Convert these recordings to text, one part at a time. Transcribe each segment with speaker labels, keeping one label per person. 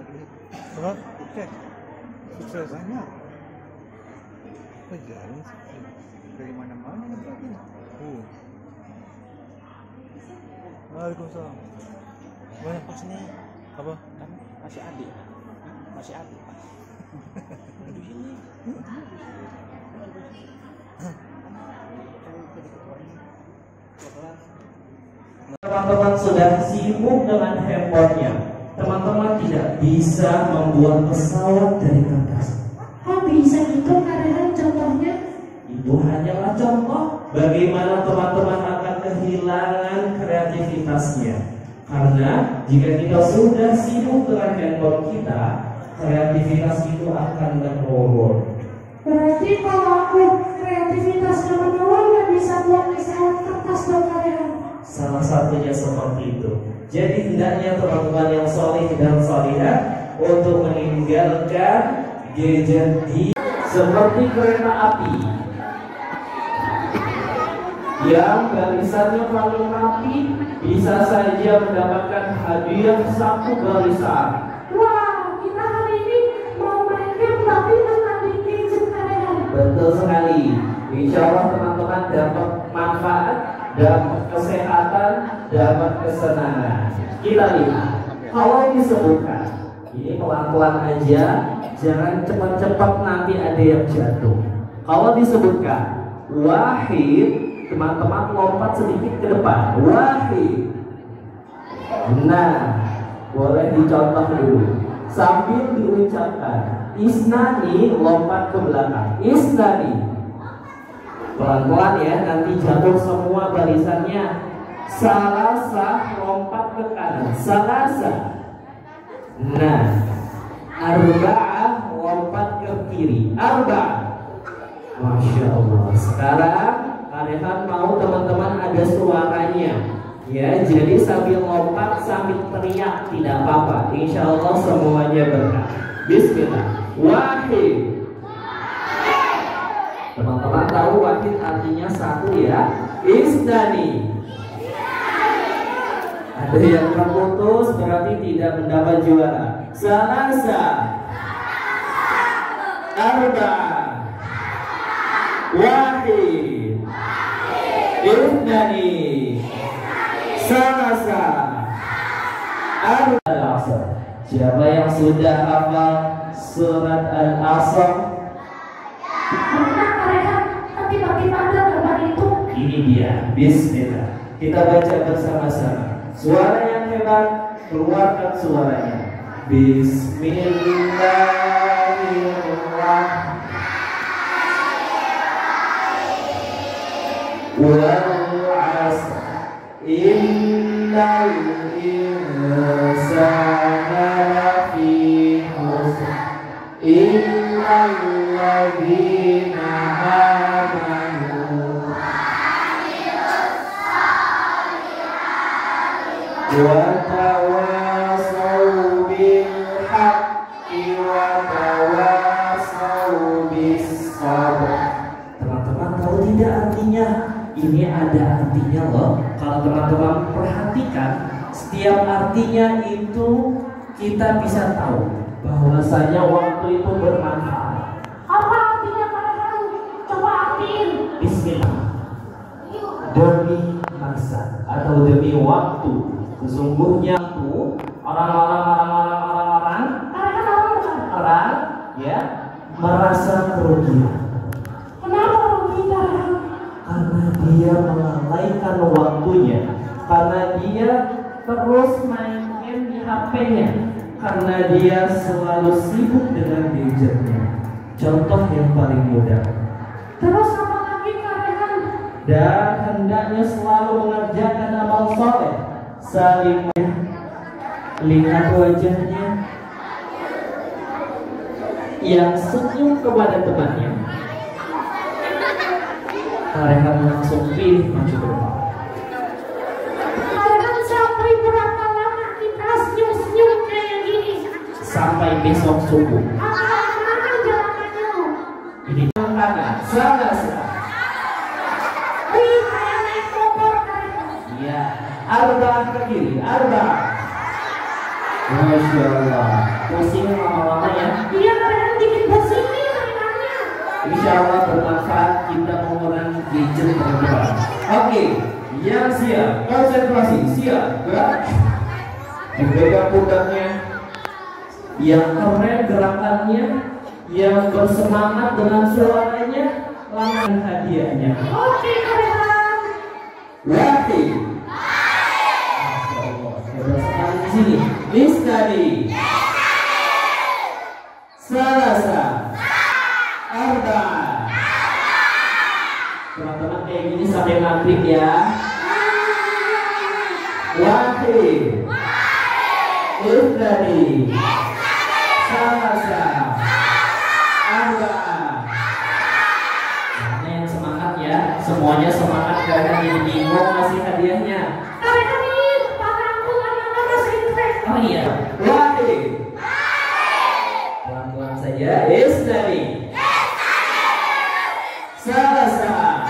Speaker 1: Oke, suksesannya apa jalan sih? Dari mana-mana lagi. Waalaikumsalam. Banyak pas nih. Apa?
Speaker 2: Kan masih adik. Masih adik, Pak. Di sini.
Speaker 3: Teman-teman sudah sibuk dengan handphonenya. Teman-teman tidak bisa membuat pesawat dari kertas.
Speaker 4: Kok bisa gitu karena contohnya?
Speaker 3: Itu hanyalah contoh bagaimana teman-teman akan kehilangan kreativitasnya. Karena jika kita sudah sibuk dengan handphone kita, kreativitas itu akan menurun.
Speaker 4: Berarti kalau aku kreativitasnya menurun, nggak bisa buat pesawat kertas dong kalian?
Speaker 3: Salah satunya seperti itu. Jadi hendaknya teman-teman yang soleh dan solihah untuk meninggalkan gadget di seperti kereta api yang barisannya paling rapi bisa saja mendapatkan hadiah satu barisan.
Speaker 4: Wah, kita hari ini mau main game tapi dengan gadget kalian.
Speaker 3: Betul sekali. Insya Allah teman-teman dapat manfaat, dapat kesehatan, dapat kesenangan. Kita lihat, kalau disebutkan, ini pelan-pelan aja, jangan cepat-cepat nanti ada yang jatuh. Kalau disebutkan wahid, teman-teman lompat sedikit ke depan. Wahid. Nah, boleh dicontoh dulu sambil diucapkan. Isnani, lompat ke belakang. Isnani. Pelan-pelan ya, nanti jatuh semua barisannya. Salasa, lompat ke kanan. Salasa. Nah, arba'ah, lompat ke kiri. Arba'ah. Masya Allah. Sekarang kalian mau teman-teman ada suaranya, ya. Jadi sambil lompat sambil teriak tidak apa-apa. Insya Allah semuanya berkah. Bismillah. Wahid. Teman-teman tahu wahid artinya satu ya. Isnani. Ada yang terputus berarti tidak mendapat juara. Salasa. Arba. Wahid. Isnani. Salasa. Al-Asr. Siapa yang sudah hafal surat Al-Asr?
Speaker 4: Tiba-tiba ada gambar itu.
Speaker 3: Ini dia. Bismillah. Kita baca bersama-sama. Suara yang hebat, keluarkan suaranya. Bismillahirrahmanirrahim. Wal 'asr innal insana lafi khusr illal ladzina amanu wa tawassaw bil haqqi wa tawassaw bis sabr. Teman-teman tahu tidak artinya? Ini ada artinya loh. Kalau teman-teman perhatikan, setiap artinya itu kita bisa tahu bahwasanya waktu itu bermanfaat.
Speaker 4: Apa artinya kalian? Coba artiin.
Speaker 3: Bismillah. Demi masa atau demi waktu. Sesungguhnya itu orang ya merasa kerugian.
Speaker 4: Kenapa rugi kalian?
Speaker 3: Karena dia melalaikan waktunya, karena dia terus main game di HP-nya, karena dia selalu sibuk dengan gadgetnya. Contoh yang paling mudah.
Speaker 4: Terus apa lagi kalian?
Speaker 3: Dan hendaknya selalu mengerjakan amal soleh. Saling lihat wajahnya yang senyum kepada temannya. Kalian langsung pilih maju ke depan.
Speaker 4: Kalian sampai berapa lama kita senyum-senyum kayak gini?
Speaker 3: Sampai besok subuh.
Speaker 4: Mana jalanannya?
Speaker 3: Ini kanan, salah.
Speaker 4: Wih, kayak naik motor kalian.
Speaker 3: Iya, arba ke kiri, arba. Masya Allah. Pusing lama-lama ya.
Speaker 4: Iya, kadang dikit pusing nih mainannya.
Speaker 3: Insya Allah bermanfaat, kita mengurangi gadget teman-teman. Oke, yang siap, konsentrasi, siap, gerak. Dipegang pundaknya. Yang keren gerakannya, yang bersemangat dengan suaranya, langsung hadiahnya.
Speaker 4: Oke, keren.
Speaker 3: Berarti. Masya Allah, hebat sekali di sini. Istadi. Salasa. Arba. Teman-teman kayak gini sampai maghrib ya. Wahid. Istadi. Salasa. Arba. Mana yang semangat ya? Semuanya semangat karena jadi bingung ngasih hadiahnya.
Speaker 4: Keren nih, paham anak bahasa Inggris.
Speaker 3: Oh iya. Wahid. Pelan-pelan saja. Istadi. Salasa.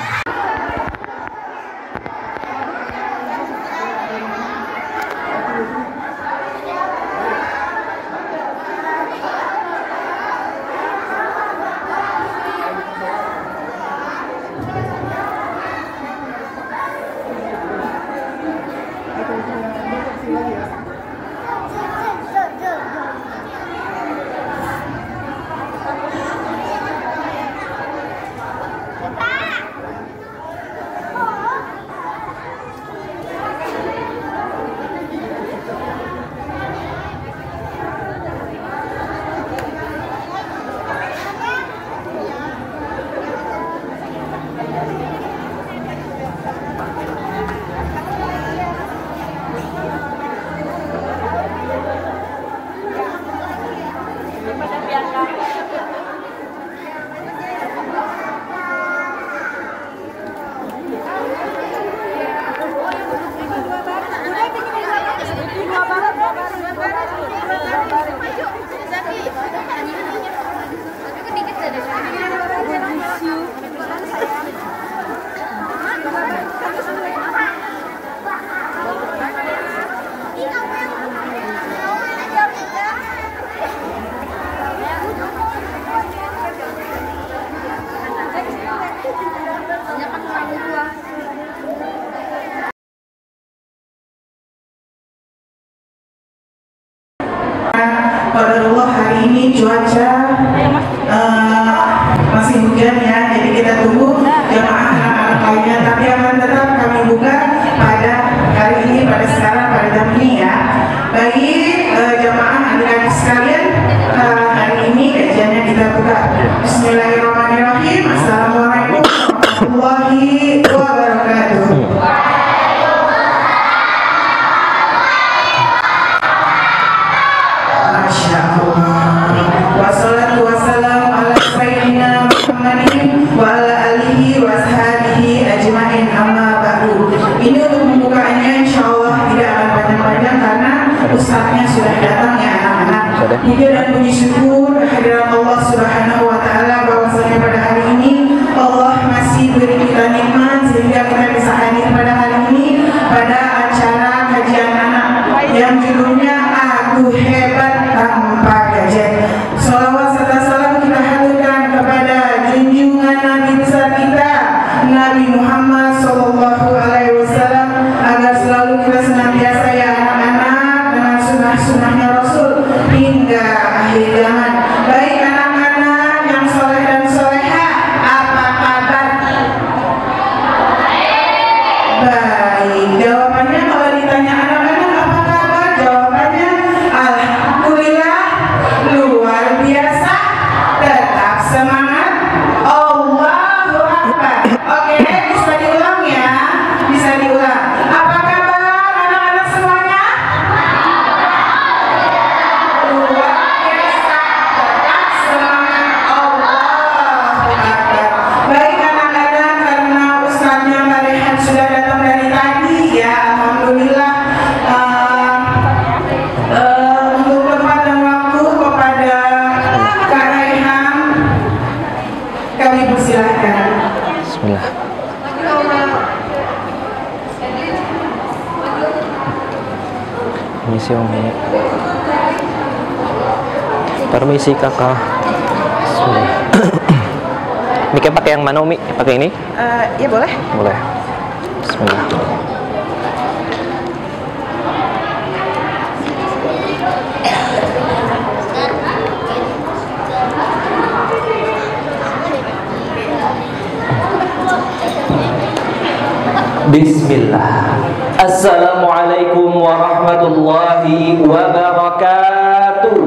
Speaker 5: Qadarullah hari ini cuaca masih hujan ya, jadi kita tunggu jemaah anak-anak lainnya, tapi akan tetap kami buka pada hari ini, pada sekarang, pada jam ini ya. Bagi jemaah adik-adik sekalian, hari ini kajiannya kita buka. Bismillahirrahmanirrahim. Assalamualaikum warahmatullahi wabarakatuh. Wassalatu wassalamu ala sayyidina Muhammadin wa ala alihi wa sahbihi ajma'in, amma ba'du. Ini untuk pembukanya insyaallah tidak akan panjang-panjang karena ustaznya sudah datang ya anak-anak. Puja dan puji syukur kehadirat Allah Subhanahu wa taala bahwasanya pada hari ini Allah masih beri kita nikmat sehingga kita bisa hadir pada hari ini pada acara kajian anak yang judulnya Aku Hebat Tanpa Gadget. Salawat serta salam kita haturkan kepada junjungan Nabi besar kita Nabi Muhammad Sallallahu Alaihi Wasallam agar selalu kita senantiasa ya anak-anak dengan sunnah-sunnahnya Rasul hingga akhir zaman. Baik anak-anak yang soleh dan soleha, apa kabar? Baik, jawabannya kalau ditanya anak-anak apa kabar, jawabannya alhamdulillah, luar biasa, tetap semangat, Allahu Akbar. Oke, bisa diulang ya, bisa diulang. Apa kabar anak-anak semuanya? Luar biasa, tetap semangat, Allahu Akbar. Baik anak-anak, karena ustaznya Mbak Rehan sudah datang dari tadi ya, alhamdulillah. Untuk tempat dan waktu kepada Kak Raihan, kami persilahkan.
Speaker 2: Bismillah. Ini sih Om.
Speaker 6: Permisi kakak. Miknya pakai yang mana Umi? Pakai ini?
Speaker 5: Ya boleh.
Speaker 6: Boleh. Bismillah. Bismillah. Assalamualaikum warahmatullahi wabarakatuh.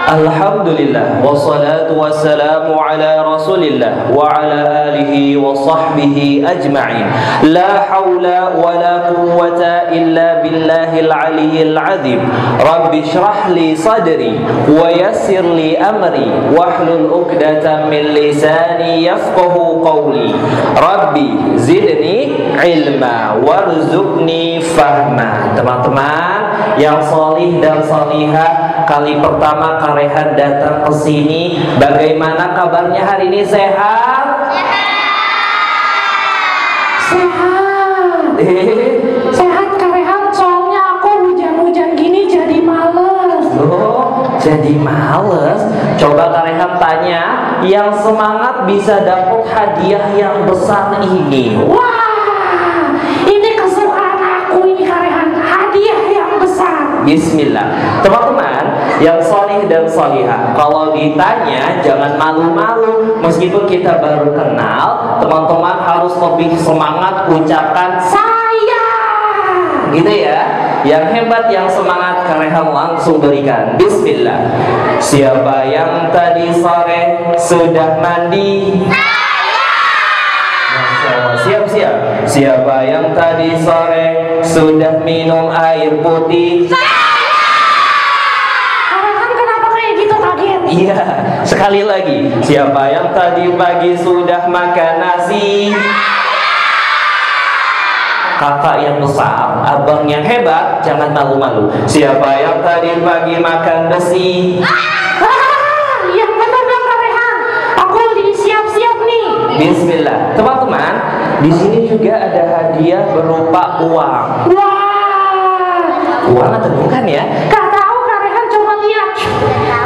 Speaker 6: Alhamdulillah wassalatu wassalamu ala rasulillah wa ala alihi wa sahbihi ajma'in. La hawla wa la quwwata illa billahil aliyyil azim. Rabbi shrah li sadri wa yassir li amri wahlul 'uqdatam min lisani yafqahu qawli. Rabbi zidni ilma warzuqni fahma. Teman-teman yang salih dan salihah, kali pertama Karehan datang ke sini, bagaimana kabarnya hari ini? Sehat?
Speaker 4: Sehat. Sehat Karehan, soalnya aku hujan-hujan gini jadi males.
Speaker 6: Loh, jadi males? Coba Karehan tanya, yang semangat bisa dapat hadiah yang besar ini.
Speaker 4: Wah, ini kesukaan aku ini Karehan, hadiah yang besar.
Speaker 6: Bismillah. Teman-teman yang solih dan solihah, kalau ditanya jangan malu-malu. Meskipun kita baru kenal, teman-teman harus lebih semangat ucapkan saya, gitu ya. Yang hebat, yang semangat, Karehan langsung berikan. Bismillah. Siapa yang tadi sore sudah mandi? Masya Allah. Siap-siap. Siapa yang tadi sore sudah minum air putih? Iya, sekali lagi. Siapa yang tadi pagi sudah makan nasi? Kakak yang besar, abang yang hebat, jangan malu-malu. Siapa yang tadi pagi makan besi?
Speaker 4: Yang benar dong Karehan, aku lagi siap-siap nih.
Speaker 6: Bismillah. Teman-teman, di sini juga ada hadiah berupa uang.
Speaker 4: Wah,
Speaker 6: Uang atau bukan ya?
Speaker 4: gak tahu Karehan, coba lihat.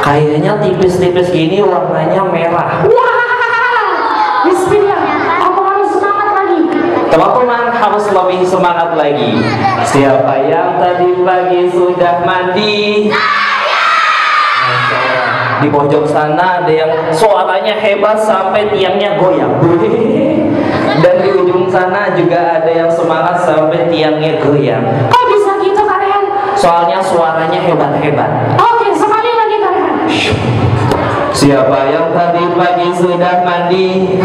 Speaker 6: Kayaknya tipis-tipis gini, warnanya merah.
Speaker 4: Wah, bismillah, aku harus semangat lagi.
Speaker 6: Teman-teman harus lebih semangat lagi. Siapa yang tadi pagi sudah mandi? Masya Allah. Di pojok sana ada yang suaranya hebat sampai tiangnya goyang. Dan di ujung sana juga ada yang semangat sampai tiangnya goyang.
Speaker 4: Kok bisa gitu Karehan?
Speaker 6: Soalnya suaranya hebat-hebat.
Speaker 4: Oke, sekali lagi Karehan.
Speaker 6: Siapa yang tadi pagi sudah mandi?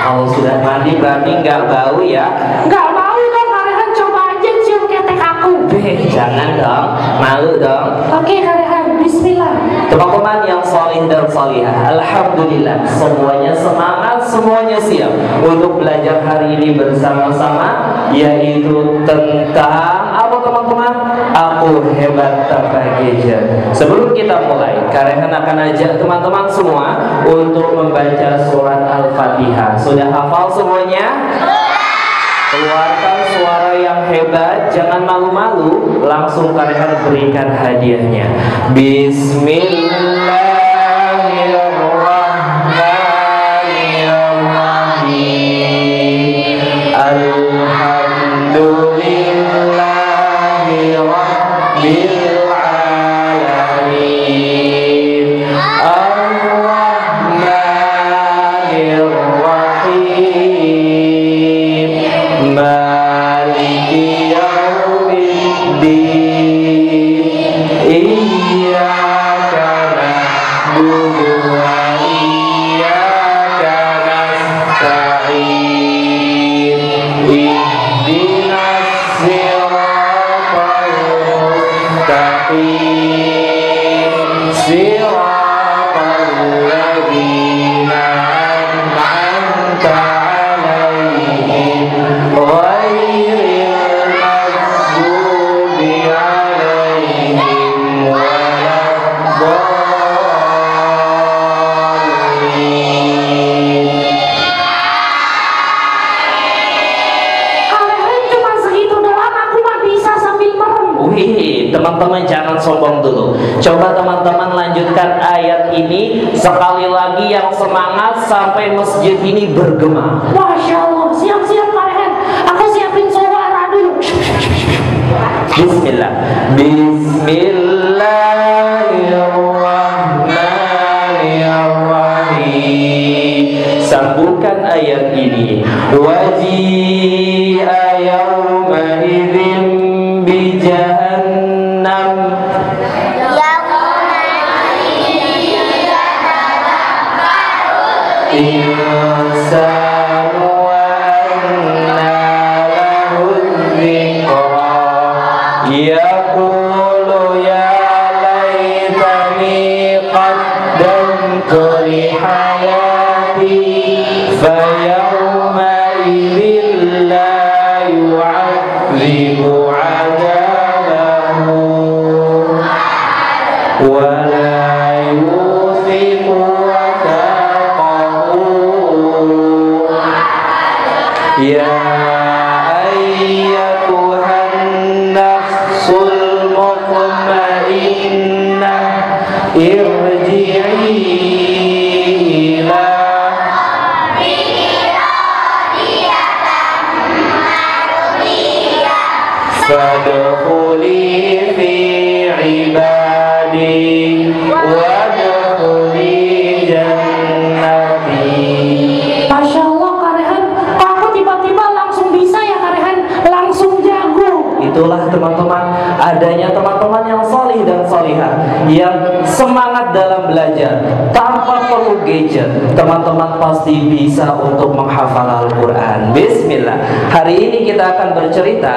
Speaker 6: Kalau sudah mandi berarti nggak bau ya?
Speaker 4: Gak mau dong Karehan, coba aja cium ketek aku.
Speaker 6: Jangan dong, malu dong.
Speaker 4: Oke Karehan, bismillah.
Speaker 6: Teman-teman yang salih dan salihah, alhamdulillah semuanya semangat, semuanya siap untuk belajar hari ini bersama-sama, yaitu tentang apa teman-teman? Aku hebat tanpa gadget. Sebelum kita mulai, Karehan akan ajak teman-teman semua untuk membaca surat Al-Fatihah. Sudah hafal semuanya? Keluarkan suara yang hebat, jangan malu-malu. Langsung Karehan berikan hadiahnya. Bismillahirrahmanirrahim. Alhamdulillahirabbil alamin. Ar-Rahmanirrahim. Maliki yaumiddin. Iyyaka na'budu wa iyyaka nasta'in. Ihdinas siratal mustaqim. Siratal ladzina an'amta 'alaihim ghairil maghdubi 'alaihim waladdallin. Coba teman-teman lanjutkan ayat ini sekali lagi yang semangat sampai masjid ini bergema.
Speaker 4: Masya Allah, siap-siap Kak Rehan. Aku siapin suara dulu.
Speaker 6: Bismillah. Bismillahirrahmanirrahim. Sambungkan ayat ini. Waji'a yawma idzin bi jahannam. Insanu wa anna lahu dzikra. Yaqulu ya laitani qaddamtu li hayati fayawma idzin la yu'adzibu 'adzabahu wa la yuthiqu wathaqahu. Ya ayyatuhan nafsul mutmainnah irji'i ila fadkhuli fi ibadi wadkhuli jannati.
Speaker 4: Masya Allah Kak Rehan, kok aku tiba-tiba langsung bisa ya Kak Rehan, langsung jago.
Speaker 6: Itulah teman-teman, adanya teman-teman yang solih dan solihah, yang semangat dalam belajar tanpa perlu gadget. Teman-teman pasti bisa untuk menghafal Al-Quran. Bismillah. Hari ini kita akan bercerita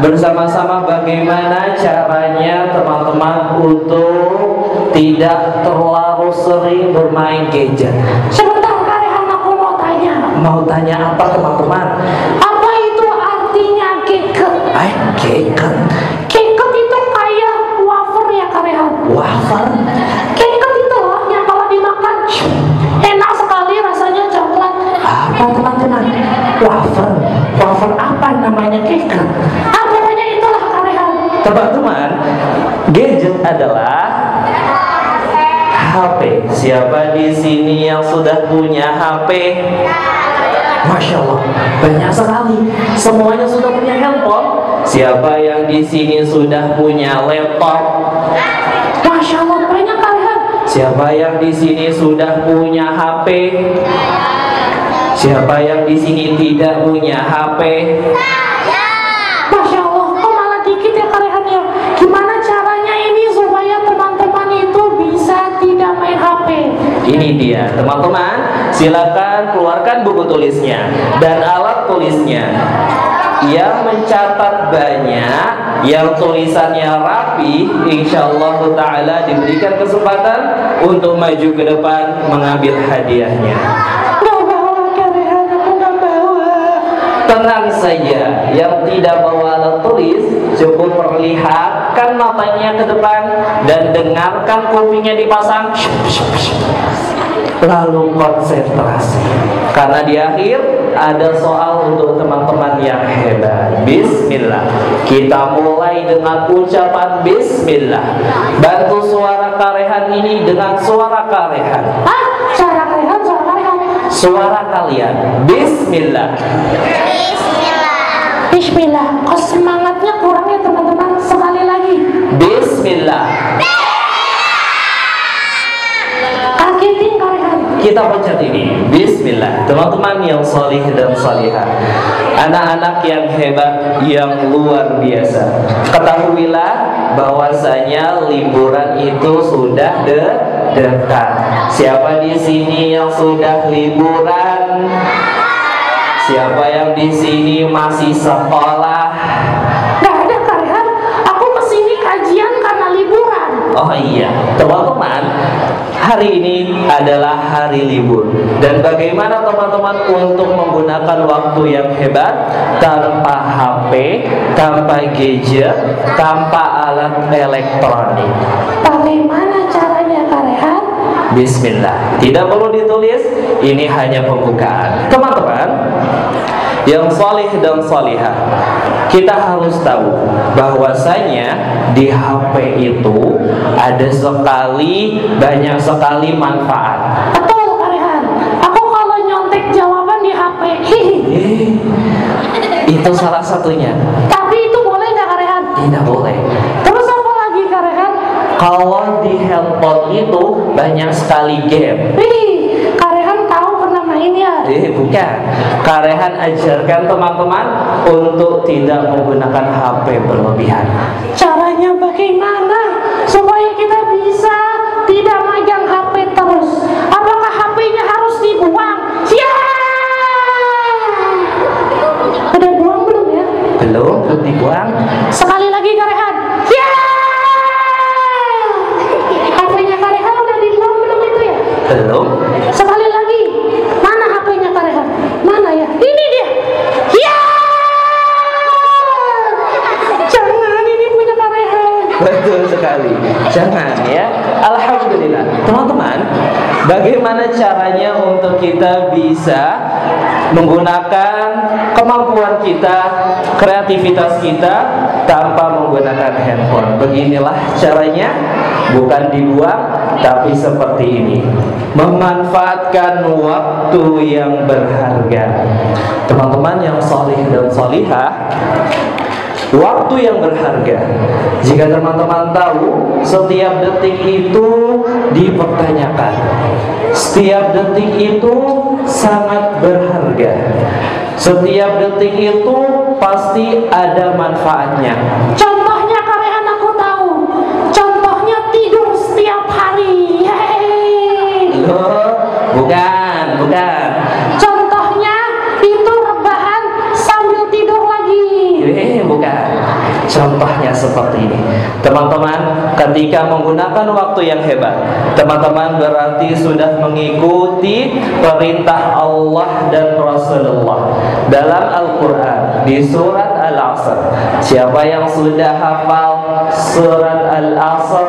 Speaker 6: bersama-sama bagaimana caranya teman-teman untuk tidak terlalu sering bermain gadget.
Speaker 4: Sebentar Kak Rehan, aku mau tanya.
Speaker 6: Mau tanya apa teman-teman?
Speaker 4: Apa itu artinya keket?
Speaker 6: Keket.
Speaker 4: Keket itu kayak wafer ya Kak Rehan.
Speaker 6: Wafer.
Speaker 4: Keket itu loh yang kalau dimakan enak sekali rasanya coklat.
Speaker 6: Apa teman-teman? Wafer. Wafer apa namanya keket?
Speaker 4: Pokoknya itulah Kak Rehan.
Speaker 6: Teman-teman, gadget adalah HP. Siapa di sini yang sudah punya HP? Masya Allah, banyak sekali. Semuanya sudah punya handphone. Siapa yang di sini sudah punya laptop?
Speaker 4: Masya Allah, banyak Kak Rehan.
Speaker 6: Siapa yang di sini sudah punya HP? Siapa yang di sini tidak punya HP?
Speaker 4: Masya Allah, kok malah dikit ya Kak Rehan ya. Gimana caranya ini supaya teman-teman itu bisa tidak main HP?
Speaker 6: Ini dia, teman-teman. Silakan keluarkan buku tulisnya dan alat tulisnya. Yang mencatat banyak, yang tulisannya rapi, insyaallah ta'ala diberikan kesempatan untuk maju ke depan mengambil hadiahnya.
Speaker 4: Gak bawa Kak Rehan, aku gak bawa.
Speaker 6: Tenang saja, yang tidak bawa alat tulis cukup perlihatkan matanya ke depan dan dengarkan kupingnya dipasang, lalu konsentrasi, karena di akhir ada soal untuk teman-teman yang hebat. Bismillah. Kita mulai dengan ucapan Bismillah. Bantu suara Kak Rehan ini dengan suara Kak Rehan.
Speaker 4: Suara Kak Rehan, suara Kak Rehan.
Speaker 6: Suara kalian. Bismillah.
Speaker 4: Bismillah. Kok semangatnya kurang ya teman-teman? Sekali lagi.
Speaker 6: Bismillah.
Speaker 4: Kagetin Kak Rehan.
Speaker 6: Kita pencet ini. Bismillah. Teman-teman yang solih dan solihah, anak-anak yang hebat, yang luar biasa, ketahuilah bahwasanya liburan itu sudah dekat. Siapa di sini yang sudah liburan? Siapa yang di sini masih sekolah?
Speaker 4: Gak ada Kak Rehan. Aku kesini kajian karena liburan.
Speaker 6: Oh iya, teman-teman, hari ini adalah hari libur. Dan bagaimana teman-teman untuk menggunakan waktu yang hebat tanpa HP, tanpa gadget, tanpa alat elektronik?
Speaker 4: Bagaimana caranya Kak Rehan?
Speaker 6: Bismillah. Tidak perlu ditulis, ini hanya pembukaan. Teman-teman yang solih dan solihah, kita harus tahu bahwasanya di HP itu ada banyak sekali manfaat.
Speaker 4: Betul Karehan. Aku kalau nyontek jawaban di HP.
Speaker 6: Itu salah satunya.
Speaker 4: Tapi itu boleh nggak Karehan?
Speaker 6: Tidak boleh.
Speaker 4: Terus apa lagi Karehan?
Speaker 6: Kalau di handphone itu banyak sekali game.
Speaker 4: Karehan tahu pernah main ya?
Speaker 6: Bukan. Karehan ajarkan teman-teman untuk tidak menggunakan HP berlebihan.
Speaker 4: Caranya bagaimana supaya kita bisa tidak megang HP terus? Apakah HP-nya harus dibuang? Ya. Udah buang belum ya?
Speaker 6: Belum dibuang.
Speaker 4: Sekali lagi Karehan. Ya. HP-nya Karehan udah dibuang belum itu ya?
Speaker 6: Belum.
Speaker 4: Sekali lagi. Mana HP-nya Karehan? Mana ya? Ini dia. Ya. Jangan, ini punya Karehan.
Speaker 6: Betul sekali. Jangan ya. Alhamdulillah. Teman-teman, bagaimana caranya untuk kita bisa menggunakan kemampuan kita, kreativitas kita tanpa menggunakan handphone? Beginilah caranya, bukan dibuang, tapi seperti ini. Memanfaatkan waktu yang berharga. Teman-teman yang salih dan salihah, waktu yang berharga. Jika teman-teman tahu, setiap detik itu dipertanyakan. Setiap detik itu sangat berharga. Setiap detik itu pasti ada manfaatnya.
Speaker 4: Contohnya Karehan aku tahu. Contohnya tidur setiap hari. Yeay.
Speaker 6: Loh, bukan.
Speaker 4: Contohnya itu rebahan sambil tidur lagi.
Speaker 6: Bukan. Contohnya seperti ini. Teman-teman, ketika menggunakan waktu yang hebat, teman-teman berarti sudah mengikuti perintah Allah dan Rasulullah dalam Al-Quran di surat Al-Asr. Siapa yang sudah hafal surat Al-Asr?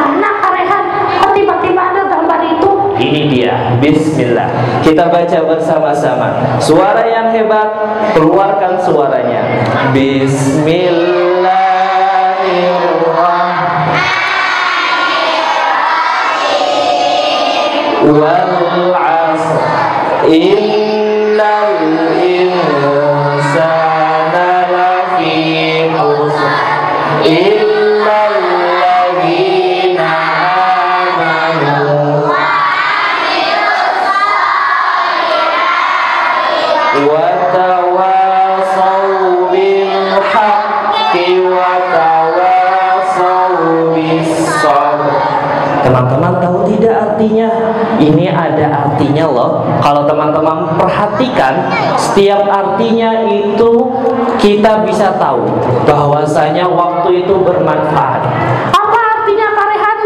Speaker 4: Mana Karehan? Kok tiba-tiba ada gambar itu?
Speaker 6: Ini dia. Bismillah. Kita baca bersama-sama. Suara yang hebat, keluarkan suaranya. Bismillahirrahmanirrahim. Wal 'asr. Innal insana lafi khusr. Illal ladzina amanu wa tawasaw bil haqqi wa tawasaw bis sabr. Teman-teman tahu tidak artinya? Ini ada artinya loh. Kalau teman-teman perhatikan, setiap artinya itu kita bisa tahu bahwasanya waktu itu bermanfaat.
Speaker 4: Apa artinya Karehan?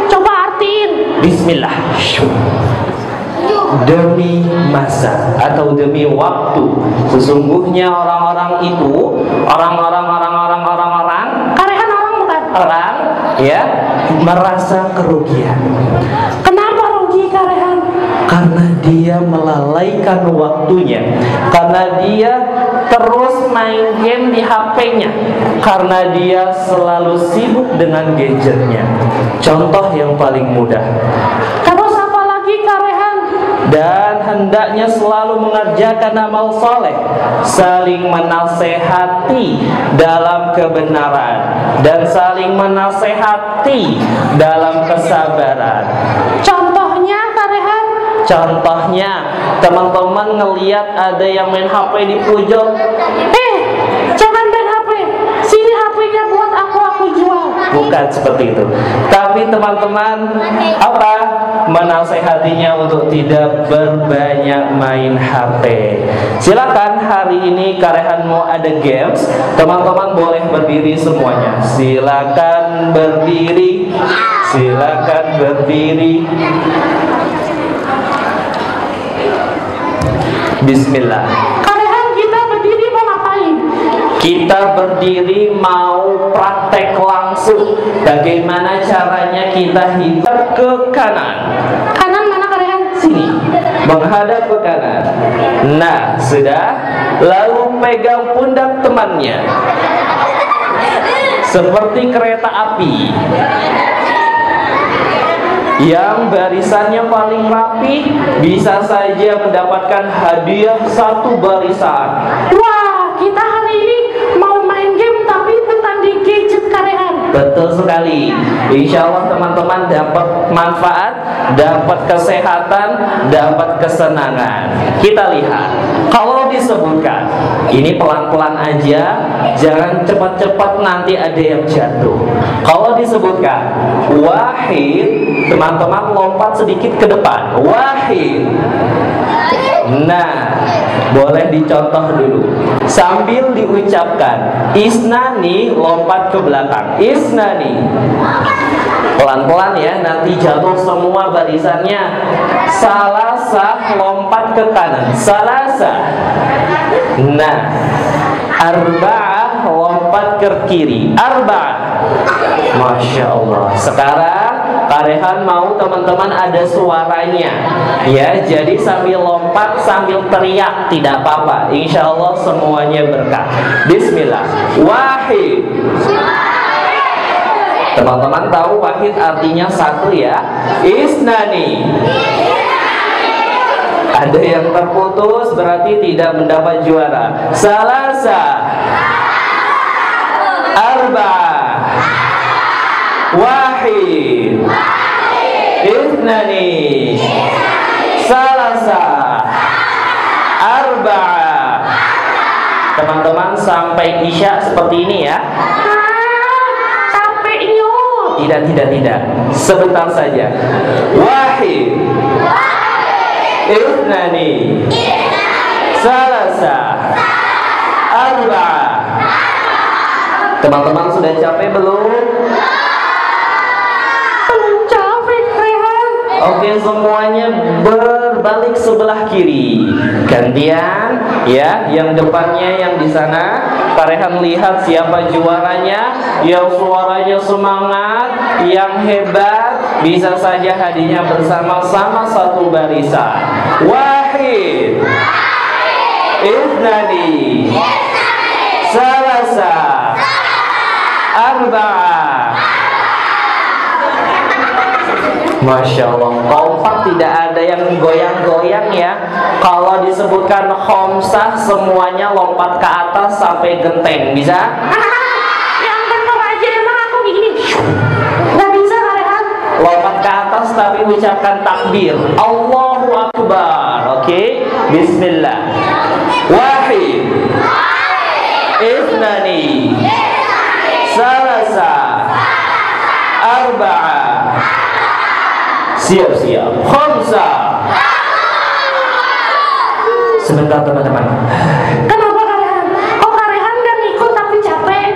Speaker 4: Coba artiin.
Speaker 6: Bismillah. Demi masa atau demi waktu, sesungguhnya orang-orang itu, orang-orang
Speaker 4: Karehan orang bukan?
Speaker 6: orang ya merasa kerugian.
Speaker 4: Kenapa rugi Karehan?
Speaker 6: Karena dia melalaikan waktunya, karena dia terus main game di HP-nya, karena dia selalu sibuk dengan gadgetnya. Contoh yang paling mudah.
Speaker 4: Terus apa lagi Karehan?
Speaker 6: Dan hendaknya selalu mengerjakan amal soleh, saling menasehati dalam kebenaran, dan saling menasehati dalam kesabaran.
Speaker 4: Contohnya Karehan?
Speaker 6: Contohnya, teman-teman ngelihat ada yang main HP di pojok.
Speaker 4: Jangan main HP. Sini HP-nya buat aku jual.
Speaker 6: Bukan seperti itu. Tapi teman-teman apa? Menasehatinya untuk tidak berbanyak main HP. Silakan hari ini Karehan mau ada games. Teman-teman boleh berdiri semuanya. Silakan berdiri. Silakan berdiri. Bismillah.
Speaker 4: Karehan kita berdiri mau ngapain?
Speaker 6: Kita berdiri mau praktek langsung. Bagaimana caranya kita hidup ke kanan.
Speaker 4: Kanan mana Karehan?
Speaker 6: Sini. Menghadap ke kanan. Nah, sudah. Lalu pegang pundak temannya seperti kereta api. Yang barisannya paling rapi bisa saja mendapatkan hadiah satu barisan.
Speaker 4: Wah, kita hari ini mau main game tapi bukan di gadget Karehan.
Speaker 6: Betul sekali. Insya Allah teman-teman dapat manfaat, dapat kesehatan, dapat kesenangan. Kita lihat, kalau disebutkan, ini pelan-pelan aja, jangan cepat-cepat nanti ada yang jatuh. Kalau disebutkan wahid, teman-teman lompat sedikit ke depan. Wahid. Nah, boleh dicontoh dulu sambil diucapkan. Isnani, lompat ke belakang. Isnani. Pelan-pelan ya, nanti jatuh semua barisannya. Salasah, lompat ke kanan. Salasah. Nah, arba'ah, lompat ke kiri. Arba'ah. Masya Allah. Sekarang Karehan mau teman-teman ada suaranya, ya. Jadi sambil lompat, sambil teriak tidak apa-apa. Insya Allah semuanya berkah. Bismillah. Wahid. Teman-teman tahu wahid artinya satu ya. Isnani. Ada yang terputus berarti tidak mendapat juara. Salasa. Arba'ah. Wahid. Ithnani. Salasa. Arba'ah. Teman-teman sampai isya seperti ini ya.
Speaker 4: Sampai nyut.
Speaker 6: Tidak. Sebentar saja. Wahid. Ithnani. Salasa. Arba'ah. Teman-teman sudah capek belum? Oke, semuanya berbalik sebelah kiri. Gantian ya, yang depannya yang di sana. Karehan lihat siapa juaranya, yang suaranya semangat, yang hebat, bisa saja hadiahnya bersama-sama satu barisan. Wahid. Ithnani. Salasa. Arba'ah. Masya Allah, kompak, tidak ada yang goyang-goyang ya. Kalau disebutkan khomsah, semuanya lompat ke atas sampai genteng, bisa?
Speaker 4: Yang bener aja, emang aku gini. Gak bisa Karehan.
Speaker 6: Lompat ke atas tapi ucapkan takbir, Allahu Akbar. Oke, Bismillah. Wahid. Ithnani. Salasa. Arba'ah. Siap-siap. Khamsa. Sebentar teman-teman.
Speaker 4: Kenapa Karehan? Oh, Karehan gak ngikut tapi capek.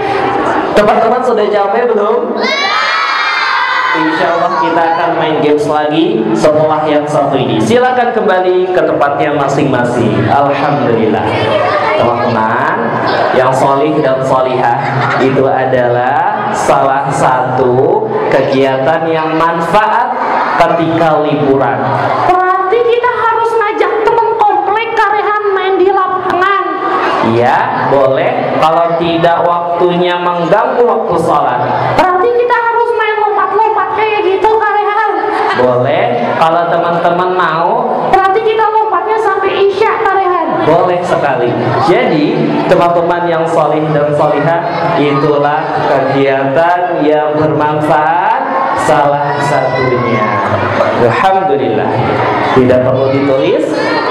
Speaker 6: Teman-teman sudah capek belum? Insya Allah kita akan main games lagi setelah yang satu ini. Silakan kembali ke tempatnya masing-masing. Alhamdulillah. Teman-teman yang solih dan solihah, itu adalah salah satu kegiatan yang manfaat ketika liburan.
Speaker 4: Berarti kita harus ngajak teman komplek Karehan main di lapangan.
Speaker 6: Iya, boleh. Kalau tidak waktunya mengganggu waktu sholat,
Speaker 4: Berarti kita harus main lompat-lompat kayak gitu Karehan.
Speaker 6: boleh. Kalau teman-teman mau,
Speaker 4: Berarti kita lompatnya sampai isya Karehan.
Speaker 6: boleh sekali. Jadi teman-teman yang solih dan solihah, itulah kegiatan yang bermanfaat salah satunya. Alhamdulillah. Tidak perlu ditulis,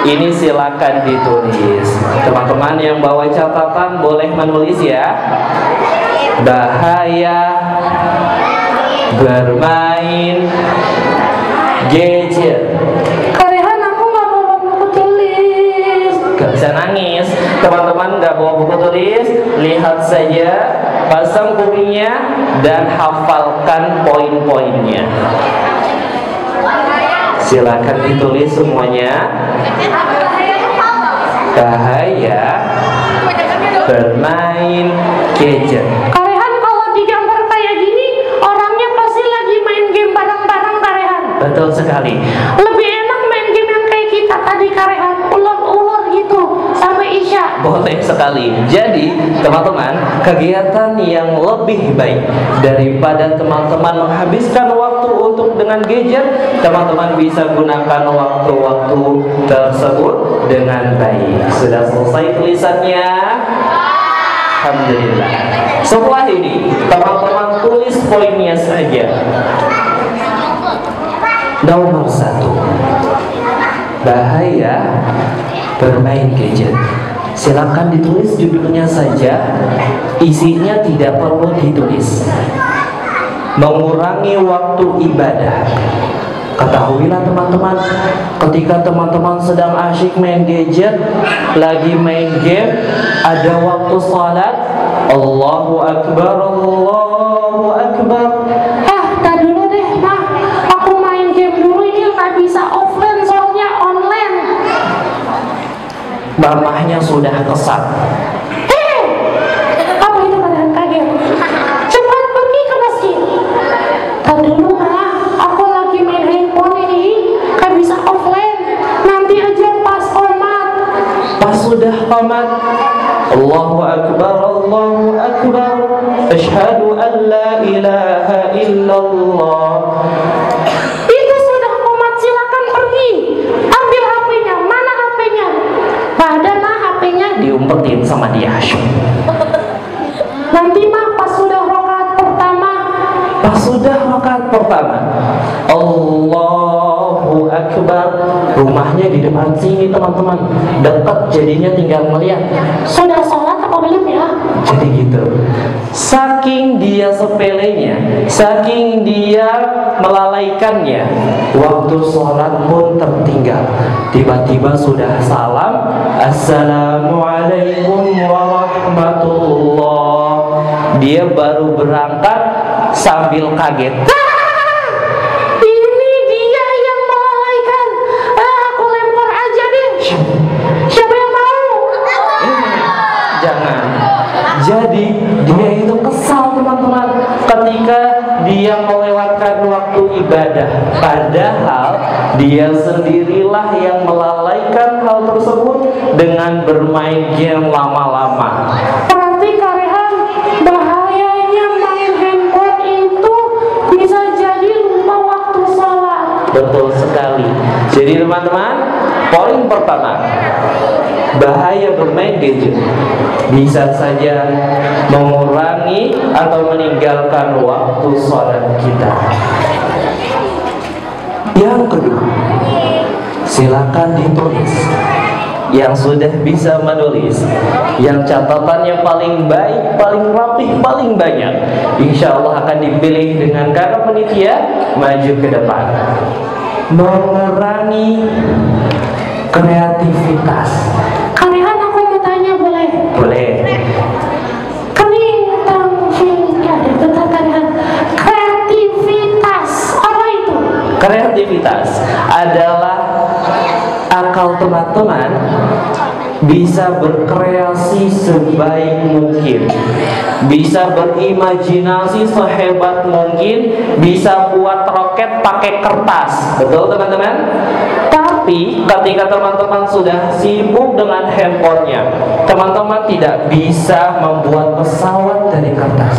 Speaker 6: ini silakan ditulis. Teman-teman yang bawa catatan boleh menulis ya. Bahaya bermain gadget.
Speaker 4: Karehan, aku gak bawa buku tulis.
Speaker 6: Gak bisa nangis. Teman-teman gak bawa buku tulis, lihat saja, pasang bukunya, dan hafalkan poin-poinnya. Silakan ditulis semuanya. Bahaya bermain gadget.
Speaker 4: Karehan, kalau digambar kayak gini, orangnya pasti lagi main game bareng-bareng Karehan.
Speaker 6: Betul sekali.
Speaker 4: Lebih enak main game yang kayak kita tadi Karehan, ulur-ulur gitu sampai isya.
Speaker 6: Boleh sekali. Jadi teman-teman, kegiatan yang lebih baik daripada teman-teman menghabiskan waktu untuk dengan gadget, teman-teman bisa gunakan waktu-waktu tersebut dengan baik. Sudah selesai tulisannya? Alhamdulillah. Setelah ini teman-teman tulis poinnya saja. Nomor 1, bahaya bermain gadget. Silakan ditulis judulnya saja, isinya tidak perlu ditulis. Mengurangi waktu ibadah. Ketahuilah teman-teman, ketika teman-teman sedang asyik main gadget, lagi main game, ada waktu salat, Allahu Akbar, Allahu Akbar.
Speaker 4: Tak dulu deh, Mah. Aku main game dulu, ini nggak bisa offline soalnya online.
Speaker 6: Mamahnya sudah kesat.
Speaker 4: Apa itu kalian kaget? Cepat pergi ke masjid. Tak dulu, Mah. Aku lagi main handphone ini, nggak bisa offline. Nanti aja pas qomat.
Speaker 6: Pas sudah qomat, Allahu Akbar, Allahu Akbar, Asyhadu an la ilaha illallah.
Speaker 4: Itu sudah qomat, silakan pergi. Ambil HP-nya, mana HP-nya? Nggak ada, Mah, HP-nya.
Speaker 6: Diumpetin sama dia.
Speaker 4: Nanti, Mah, pas sudah rakaat pertama.
Speaker 6: Pas sudah rakaat pertama, Allahu Akbar. Rumahnya di depan sini teman-teman, dekat jadinya tinggal melihat.
Speaker 4: Sudah sholat apa belum ya?
Speaker 6: Jadi gitu. Saking dia sepelenya, saking dia melalaikannya, waktu sholat pun tertinggal. Tiba-tiba sudah salam, Assalamualaikum warahmatullah. Dia baru berangkat sambil kaget.
Speaker 4: Ini dia yang melalaikan. Aku lempar aja deh. Siapa yang mau?
Speaker 6: Jangan. Jadi dia itu kesal teman-teman ketika dia melewatkan waktu ibadah, padahal dia sendirilah yang melalaikan hal tersebut dengan bermain game lama-lama.
Speaker 4: Berarti Karehan, bahayanya main handphone itu bisa jadi lupa waktu sholat.
Speaker 6: Betul sekali. Jadi teman-teman, poin pertama, bahaya bermain gadget bisa saja mengurangi atau meninggalkan waktu sholat kita. Yang kedua, silakan ditulis. Yang sudah bisa menulis, yang catatannya paling baik, paling rapih, paling banyak, insya Allah akan dipilih dengan kata panitia maju ke depan. Mengurangi kreativitas.
Speaker 4: Karehan, aku mau tanya, boleh?
Speaker 6: Boleh. Kreativitas adalah akal teman-teman bisa berkreasi sebaik mungkin, bisa berimajinasi sehebat mungkin, bisa buat roket pakai kertas. Betul teman-teman? Tapi ketika teman-teman sudah sibuk dengan handphonenya, teman-teman tidak bisa membuat pesawat dari kertas.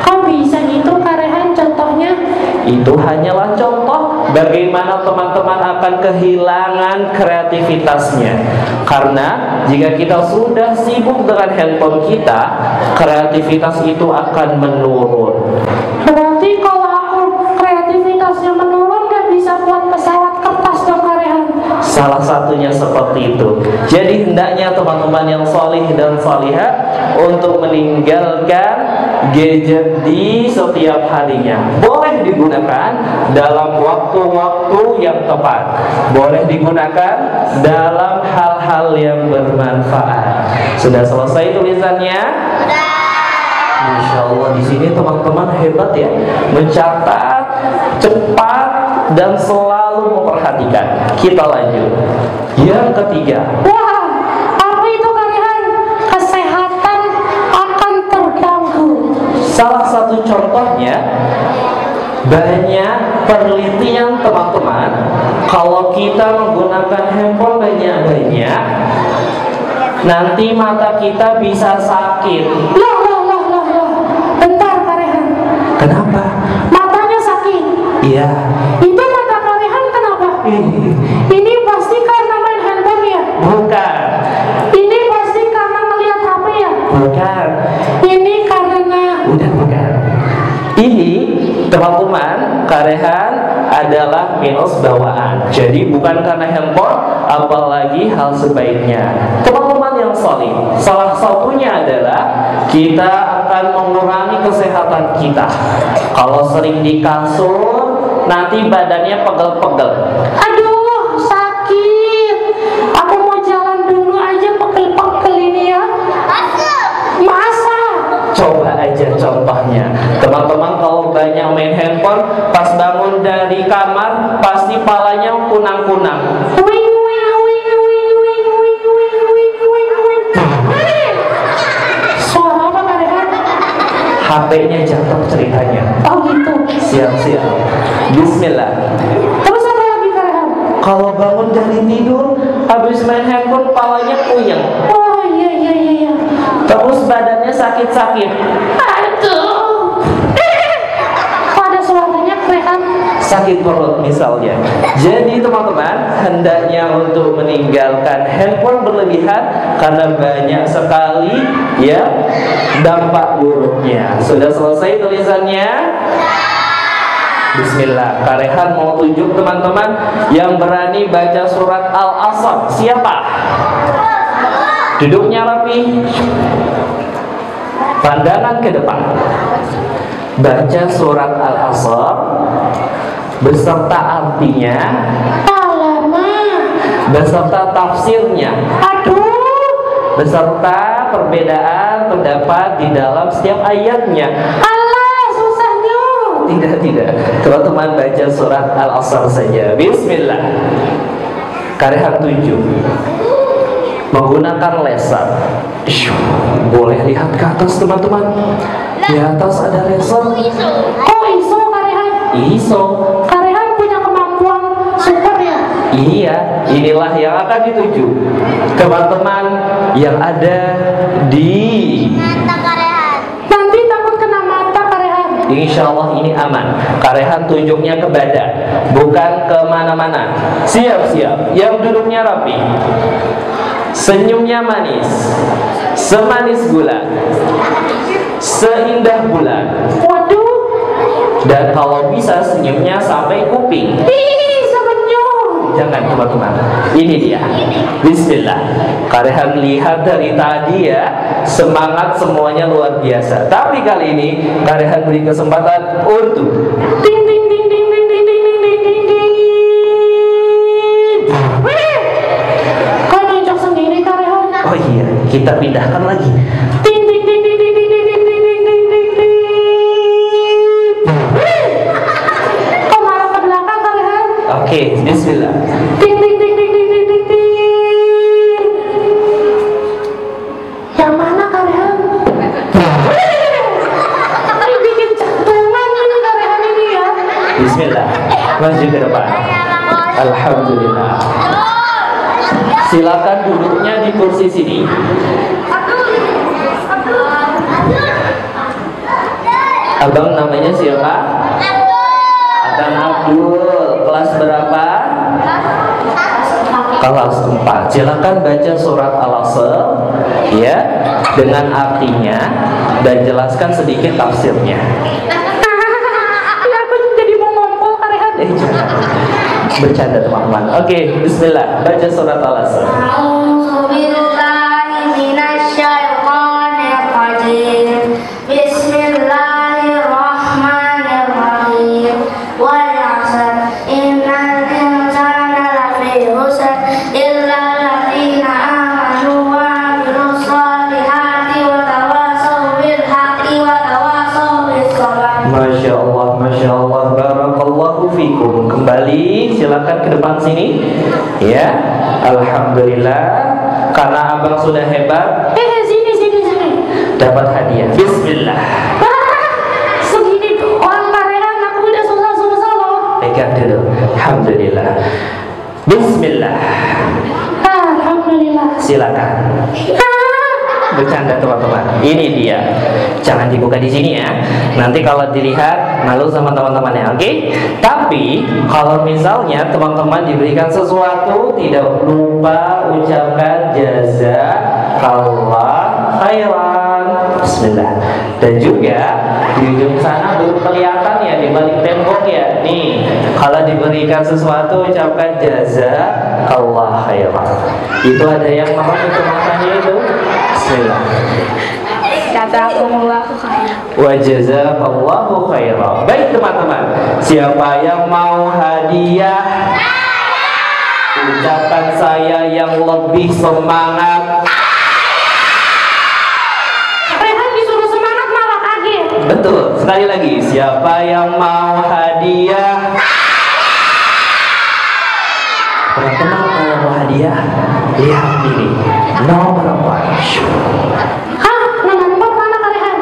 Speaker 4: Kok bisa gitu, Karehan? Contohnya?
Speaker 6: Itu hanyalah contoh bagaimana teman-teman akan kehilangan kreativitasnya. Karena jika kita sudah sibuk dengan handphone kita, kreativitas itu akan menurun.
Speaker 4: Berarti kalau aku kreativitasnya menurun, gak bisa buat pesawat kertas dong, Karehan?
Speaker 6: Salah satunya seperti itu. Jadi hendaknya teman-teman yang solih dan solihah untuk meninggalkan gadget di setiap harinya. Boleh digunakan dalam waktu-waktu yang tepat, boleh digunakan dalam hal-hal yang bermanfaat. Sudah selesai tulisannya? Masya Allah, di sini teman-teman hebat ya, mencatat cepat dan selalu memperhatikan. Kita lanjut. Yang ketiga.
Speaker 4: Wah, apa itu, Karehan? Kesehatan akan terganggu.
Speaker 6: Salah satu contohnya, banyak penelitian teman-teman, kalau kita menggunakan handphone banyak-banyak,
Speaker 3: nanti mata kita bisa sakit.
Speaker 4: Loh. Bentar Kak Rehan.
Speaker 3: Kenapa?
Speaker 4: Matanya sakit.
Speaker 3: Iya.
Speaker 4: Itu mata Kak Rehan kenapa? Ini pasti karena main handphone ya?
Speaker 3: Bukan.
Speaker 4: Ini pasti karena melihat HP ya?
Speaker 3: Bukan.
Speaker 4: Ini karena...
Speaker 3: Udah bukan. Ini teman-teman, Karehan adalah minus bawaan. Jadi bukan karena handphone, apalagi hal sebaiknya. Teman-teman yang solid, salah satunya adalah kita akan mengurangi kesehatan kita. Kalau sering di kasur, nanti badannya pegel-pegel.
Speaker 4: Aduh, sakit. Aku mau jalan dulu aja pegel-pegel ini ya. Masa?
Speaker 3: Coba aja contohnya. Teman-teman kalau banyak main handphone, pas bangun dari kamar, pasti palanya kunang-kunang.
Speaker 4: Suara apa Kak Rehan?
Speaker 3: HP-nya jatuh ceritanya.
Speaker 4: Oh gitu.
Speaker 3: Siap-siap. Bismillah.
Speaker 4: Terus apa lagi Kak Rehan?
Speaker 3: Kalau bangun dari tidur, habis main handphone, palanya puyeng.
Speaker 4: Oh iya.
Speaker 3: Terus badannya sakit-sakit.
Speaker 4: Aduh. Kok ada suaranya Kak Rehan?
Speaker 3: Sakit perut misalnya. Jadi teman-teman, hendaknya untuk meninggalkan handphone berlebihan karena banyak sekali ya dampak buruknya. Sudah selesai tulisannya? Bismillah. Karehan mau tunjuk teman-teman yang berani baca surat Al-Asr. Siapa? Duduknya rapi. Pandangan ke depan. Baca surat Al-Asr beserta artinya,
Speaker 4: Alamak.
Speaker 3: beserta tafsirnya,
Speaker 4: Aduh.
Speaker 3: beserta perbedaan pendapat di dalam setiap ayatnya.
Speaker 4: Alah, susahnya.
Speaker 3: Tidak. Teman-teman baca surat Al-Asr saja. Bismillah. Karehan 7. Menggunakan laser. Boleh lihat ke atas teman-teman. Di atas ada laser.
Speaker 4: Kok iso Kak Rehan?
Speaker 3: ISO.
Speaker 4: Kak Rehan punya kemampuan super ya?
Speaker 3: Iya, inilah yang akan dituju teman-teman yang ada di.
Speaker 4: Nanti takut kena mata Kak Rehan.
Speaker 3: Insya Allah ini aman. Karehan tunjuknya ke badan, bukan kemana-mana. Siap-siap. Yang duduknya rapi, senyumnya manis, semanis bulan, seindah bulan.
Speaker 4: Waduh.
Speaker 3: Dan kalau bisa senyumnya sampai kuping.
Speaker 4: Ih, senyum.
Speaker 3: Jangan teman-teman. Ini dia. Bismillah. Karehan lihat dari tadi ya, semangat semuanya luar biasa. Tapi kali ini Karehan beri kesempatan untuk
Speaker 4: Ding ding ding ding ding ding ding ding ding ding ding. Wih. Kok nunjuk sendiri Kak Rehan?
Speaker 3: oh iya, kita pindahkan lagi.
Speaker 4: Ding ding ding ding ding ding ding ding ding ding ding ding ding. Wih. Kok malah ke belakang Kak Rehan?
Speaker 3: Oke, bismillah.
Speaker 4: Ding ding ding ding ding ding ding ding. Yang mana Kak Rehan? Ini bikin jantungan ini Kak Rehan ini ya.
Speaker 3: Bismillah. Maju ke depan. Alhamdulillah. Silakan duduknya di kursi sini. Abang namanya siapa? Abang Abdul. Kelas berapa? Kelas 4. Silakan baca surat Al-Asr ya, dengan artinya dan jelaskan sedikit tafsirnya.
Speaker 4: Ya aku jadi mau ngompol Kak Rehan.
Speaker 3: Jangan. Bercanda teman-teman. Oke, bismillah. Baca surat Al-Asr. Masya Allah, barakallahu fikum. Kembali, silakan ke depan sini. Ya, alhamdulillah. Karena abang sudah hebat,
Speaker 4: Sini.
Speaker 3: dapat hadiah. Bismillah.
Speaker 4: Segini doang Kak Rehan, aku udah susah-susah loh.
Speaker 3: Pegang dulu. Alhamdulillah. Bismillah.
Speaker 4: Alhamdulillah. Alhamdulillah.
Speaker 6: Silakan. Bercanda teman-teman. Ini dia. Jangan dibuka di sini ya. Nanti kalau dilihat malu sama teman-temannya, oke? Tapi kalau misalnya teman-teman diberikan sesuatu, tidak lupa ucapkan jazakallah khairan. Bismillah. Dan juga di ujung sana belum kelihatan ya, di balik tembok ya. Nih, kalau diberikan sesuatu ucapkan jazakallah khairan. Itu ada yang mau itu matanya itu. Bismillah.
Speaker 4: Jazakumullahu khairan.
Speaker 6: Wa jazakallahu khairan. Baik teman-teman, siapa yang mau hadiah? Ucapan saya yang lebih semangat.
Speaker 4: Rehan disuruh semangat malah kaget.
Speaker 6: Betul, sekali lagi, siapa yang mau hadiah? Teman-teman kalau mau hadiah, lihat ini nomor 4.
Speaker 4: Hah, nomor 4 mana Kak Rehan?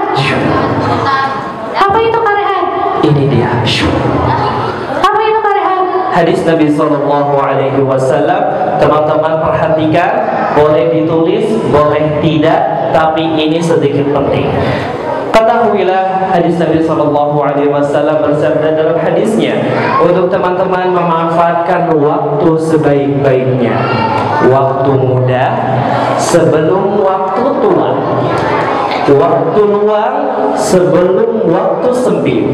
Speaker 4: Apa itu Kak Rehan?
Speaker 6: Ini dia.
Speaker 4: Apa itu Kak Rehan?
Speaker 6: Hadis Nabi Sallallahu Alaihi Wasallam, teman-teman perhatikan, boleh ditulis, boleh tidak, tapi ini sedikit penting. Ketahuilah hadis Nabi Sallallahu Alaihi Wasallam bersabda dalam hadisnya, untuk teman-teman memanfaatkan waktu sebaik-baiknya, waktu muda sebelum waktu tua, waktu luang sebelum waktu sempit.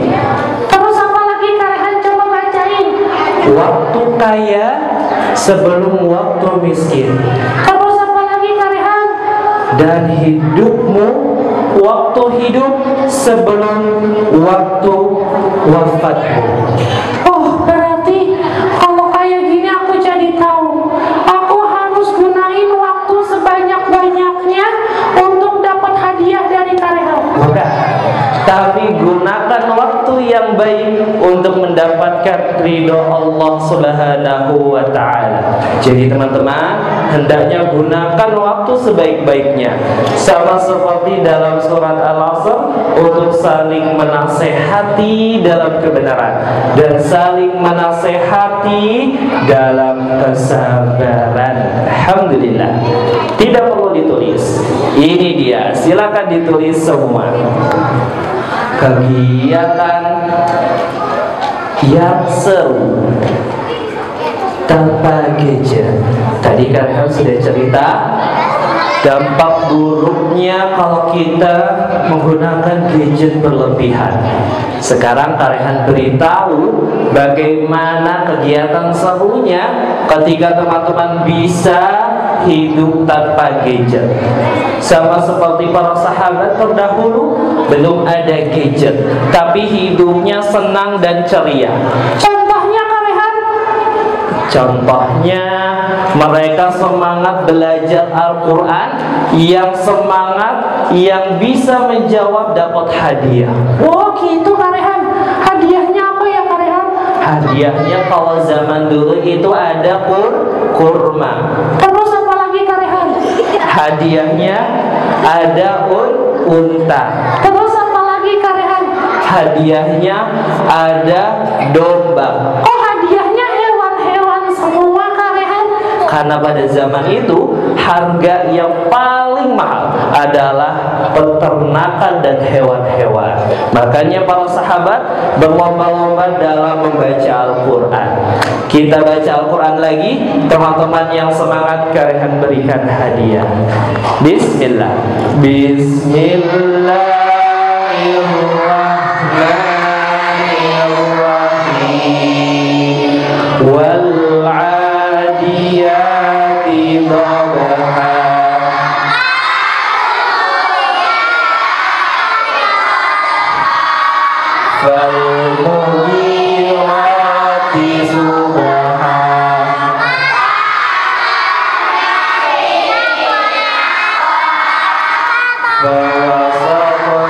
Speaker 4: Terus apa lagi Kak Rehan? Coba bacain.
Speaker 6: Waktu kaya sebelum waktu miskin.
Speaker 4: Terus apa lagi Kak Rehan?
Speaker 6: Dan hidupmu, waktu hidup sebelum waktu wafatmu.
Speaker 4: Oh, berarti kalau kayak gini aku jadi tahu. Aku harus gunain waktu sebanyak-banyaknya untuk dapat hadiah dari Kak Rehan.
Speaker 6: Bukan, tapi gunakan waktu yang baik untuk mendapatkan ridho Allah Subhanahu wa Ta'ala. Jadi teman-teman, hendaknya gunakan waktu sebaik-baiknya. Sama seperti dalam surat Al-Asr, untuk saling menasehati dalam kebenaran dan saling menasehati dalam kesabaran. Alhamdulillah. Tidak perlu ditulis. Ini dia, silakan ditulis semua. Kegiatan yang seru tanpa gadget. Tadi kan sudah cerita dampak buruknya kalau kita menggunakan gadget berlebihan. Sekarang Karehan beritahu bagaimana kegiatan serunya ketika teman-teman bisa hidup tanpa gadget. Sama seperti para sahabat terdahulu, belum ada gadget, tapi hidupnya senang dan ceria.
Speaker 4: Contohnya Kak Rehan?
Speaker 6: Contohnya mereka semangat belajar Al-Quran, yang semangat, yang bisa menjawab dapat hadiah.
Speaker 4: Oh gitu Kak Rehan. Hadiahnya apa ya Kak Rehan?
Speaker 6: Hadiahnya kalau zaman dulu itu ada kurma.
Speaker 4: Terus apa lagi Kak Rehan?
Speaker 6: Hadiahnya ada unta.
Speaker 4: Terus apa lagi Kak Rehan?
Speaker 6: Hadiahnya ada domba.
Speaker 4: Oh hadiahnya hewan-hewan semua Kak Rehan.
Speaker 6: Karena pada zaman itu harga yang paling mahal adalah peternakan dan hewan-hewan. Makanya para sahabat berlomba-lomba dalam membaca Al-Quran. Kita baca Al-Quran lagi, teman-teman yang semangat Karehan berikan hadiah. Bismillah. Bismillahirrahmanirrahim. Wal-'adiyati dhabha. Fal-mughirati subha. Fawasatna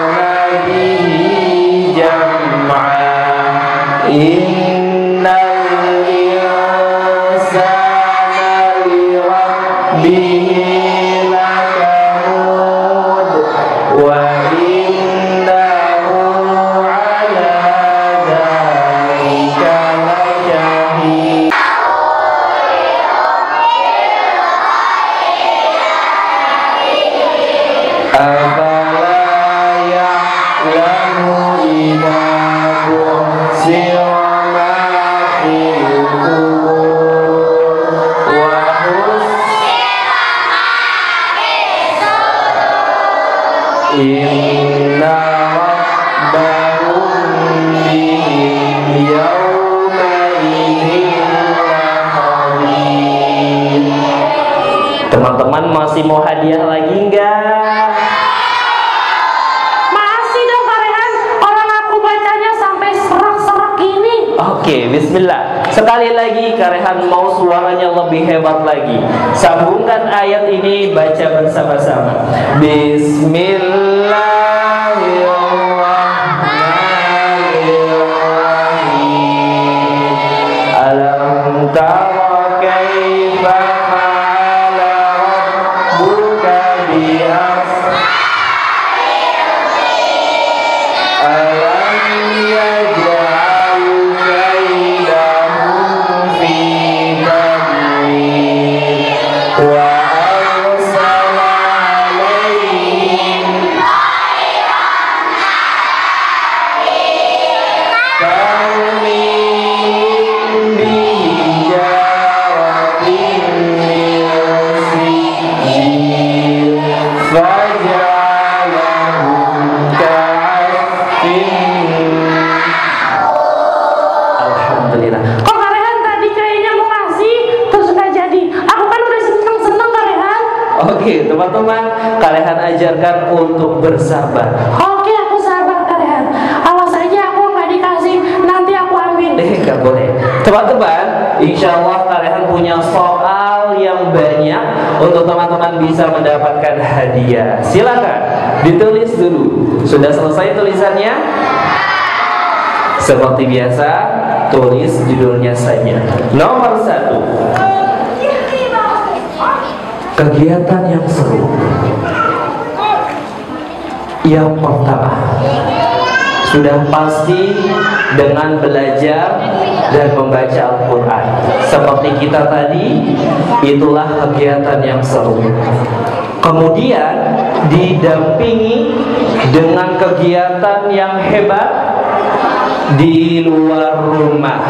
Speaker 6: Inna rabbahum bihim yawma idin lakhabir. Teman-teman masih mau hadiah lagi enggak?
Speaker 4: Masih dong Kak Rehan, orang aku bacanya sampai serak-serak gini.
Speaker 6: Oke, bismillah. Sekali lagi Kak Rehan mau suaranya lebih hebat lagi. Sambungkan ayat ini, baca bersama-sama. Bismillahirrahmanirrahim. Alam tara kaifa fa'ala rabbuka bi alam yaj'al kaidahum fi tadlil wa arsala alaihim tarmihim bihijaratin min sijil faj'alahum Alhamdulillah.
Speaker 4: Kok Kak Rehan tadi kayaknya mau ngasih terus nggak jadi? Aku kan udah seneng-seneng Kak Rehan.
Speaker 6: Oke, teman-teman, Kak Rehan ajarkan untuk bersabar.
Speaker 4: Oke, aku sabar Kak Rehan. Awas aja aku nggak dikasih, nanti aku ambil.
Speaker 6: Nggak boleh. Teman-teman, insya Allah Kak Rehan punya soal yang banyak untuk teman-teman bisa mendapatkan hadiah. Silakan ditulis dulu. Sudah selesai tulisannya? Seperti biasa, tulis judulnya saja. Nomor 1, kegiatan yang seru. Yang pertama, sudah pasti dengan belajar dan membaca Al-Quran. Seperti kita tadi, itulah kegiatan yang seru. Kemudian didampingi dengan kegiatan yang hebat di luar rumah.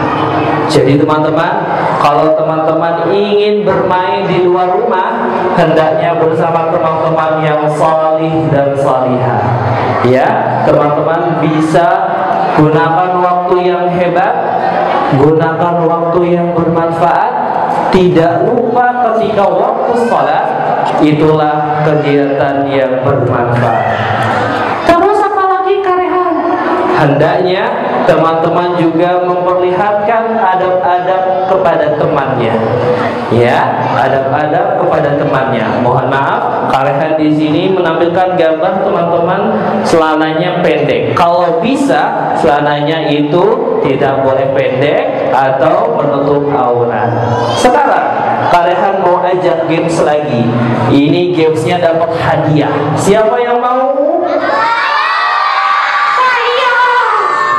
Speaker 6: Jadi teman-teman, kalau teman-teman ingin bermain di luar rumah, hendaknya bersama teman-teman yang salih dan salihah. Ya, teman-teman bisa gunakan waktu yang hebat, gunakan waktu yang bermanfaat. Tidak lupa ketika waktu sholat, itulah kegiatan yang bermanfaat.
Speaker 4: Terus apa lagi Kak Rehan?
Speaker 6: Hendaknya teman-teman juga memperlihatkan adab-adab kepada temannya. Ya, adab-adab kepada temannya. Mohon maaf, Kak Rehan di sini menampilkan gambar teman-teman celananya pendek. Kalau bisa, celananya itu tidak boleh pendek atau menutup aurat. Sekarang Kak Rehan mau ajak games lagi. Ini gamesnya dapat hadiah. Siapa yang mau?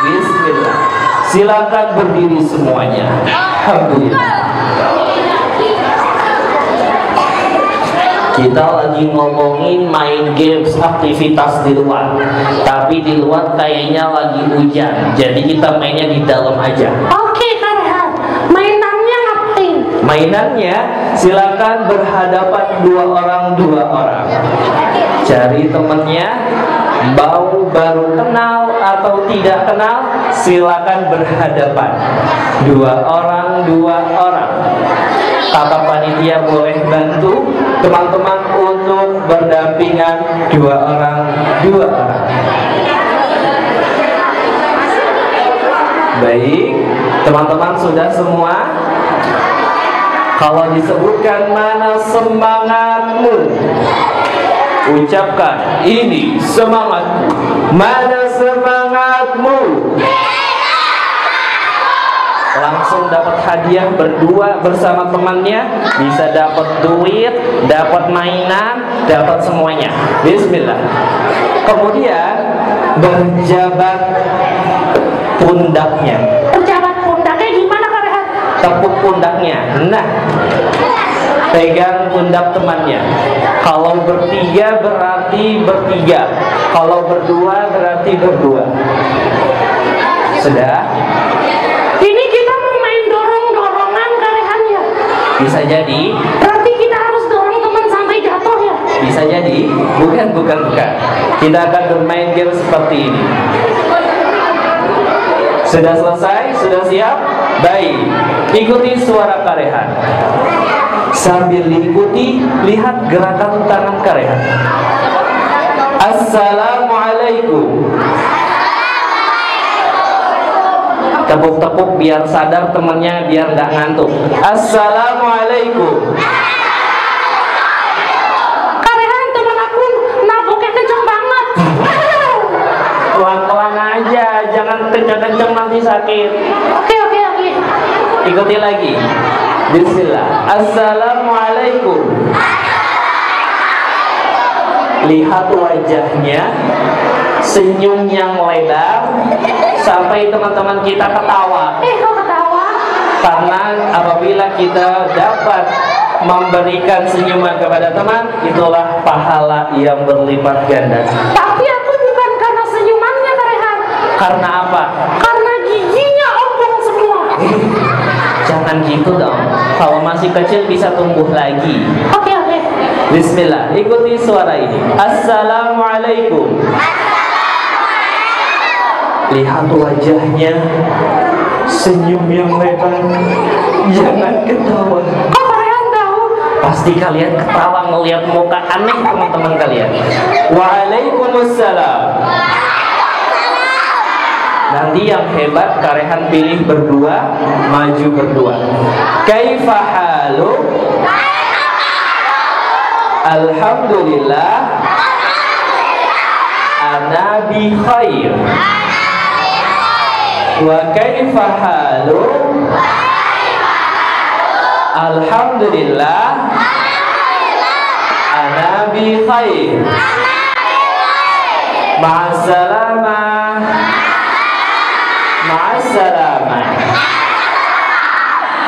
Speaker 6: Bismillah. Silakan berdiri semuanya. Alhamdulillah. Kita lagi ngomongin main games, aktivitas di luar. Tapi di luar kayaknya lagi hujan. Jadi kita mainnya di dalam aja.
Speaker 4: Oke Kak Rehan, mainannya ngapain?
Speaker 6: Mainannya silakan berhadapan dua orang. Cari temennya, mau baru kenal atau tidak kenal, silakan berhadapan. Dua orang. Kakak panitia boleh bantu teman-teman untuk berdampingan dua orang. Baik, teman-teman sudah semua? Kalau disebutkan mana semangatmu, ucapkan ini semangatmu. Mana semangatmu? Langsung dapat hadiah berdua bersama temannya, bisa dapat duit, dapat mainan, dapat semuanya. Bismillah. Kemudian berjabat pundaknya.
Speaker 4: Berjabat pundaknya gimana Kak Rehan?
Speaker 6: Tepuk pundaknya. Nah, pegang pundak temannya. Kalau bertiga berarti bertiga. Kalau berdua berarti berdua. Sudah?
Speaker 4: Ini kita mau main dorong-dorongan Kak Rehan ya?
Speaker 6: Bisa jadi.
Speaker 4: Berarti kita harus dorong teman sampai jatuh ya?
Speaker 6: Bisa jadi? Bukan. Kita akan bermain game seperti ini. Sudah selesai? Sudah siap? Baik. Ikuti suara Karehan. Sambil diikuti, lihat gerakan tangan Karehan. Assalamualaikum. Tepuk-tepuk biar sadar temennya, biar nggak ngantuk. Assalamualaikum.
Speaker 4: Karehan teman aku naboknya kenceng banget.
Speaker 6: Pelan-pelan aja, jangan kenceng-kenceng nanti sakit.
Speaker 4: Oke.
Speaker 6: Ikuti lagi. Bismillah. Assalamualaikum. Lihat wajahnya, senyum yang lebar sampai teman-teman kita ketawa.
Speaker 4: Kok ketawa?
Speaker 6: Karena apabila kita dapat memberikan senyuman kepada teman, itulah pahala yang berlipat ganda.
Speaker 4: Tapi aku bukan karena senyumannya, Karehan.
Speaker 6: Karena apa?
Speaker 4: Karena giginya ompong semua.
Speaker 6: Jangan gitu dong. Kalau masih kecil bisa tumbuh lagi.
Speaker 4: Oke.
Speaker 6: Bismillah, ikuti suara ini. Assalamualaikum. Lihat wajahnya, senyum yang lebar. Jangan ketawa.
Speaker 4: Kok Karehan tahu?
Speaker 6: Pasti kalian ketawa ngelihat muka aneh teman-teman kalian. Waalaikumsalam. Nanti yang hebat Karehan pilih berdua, maju berdua. Kaifa haluk? Alhamdulillah. Ana bi khair. Wa kaifa haluk? Alhamdulillah. Ana bi khair. Ma'assalamah. Ma'assalamah.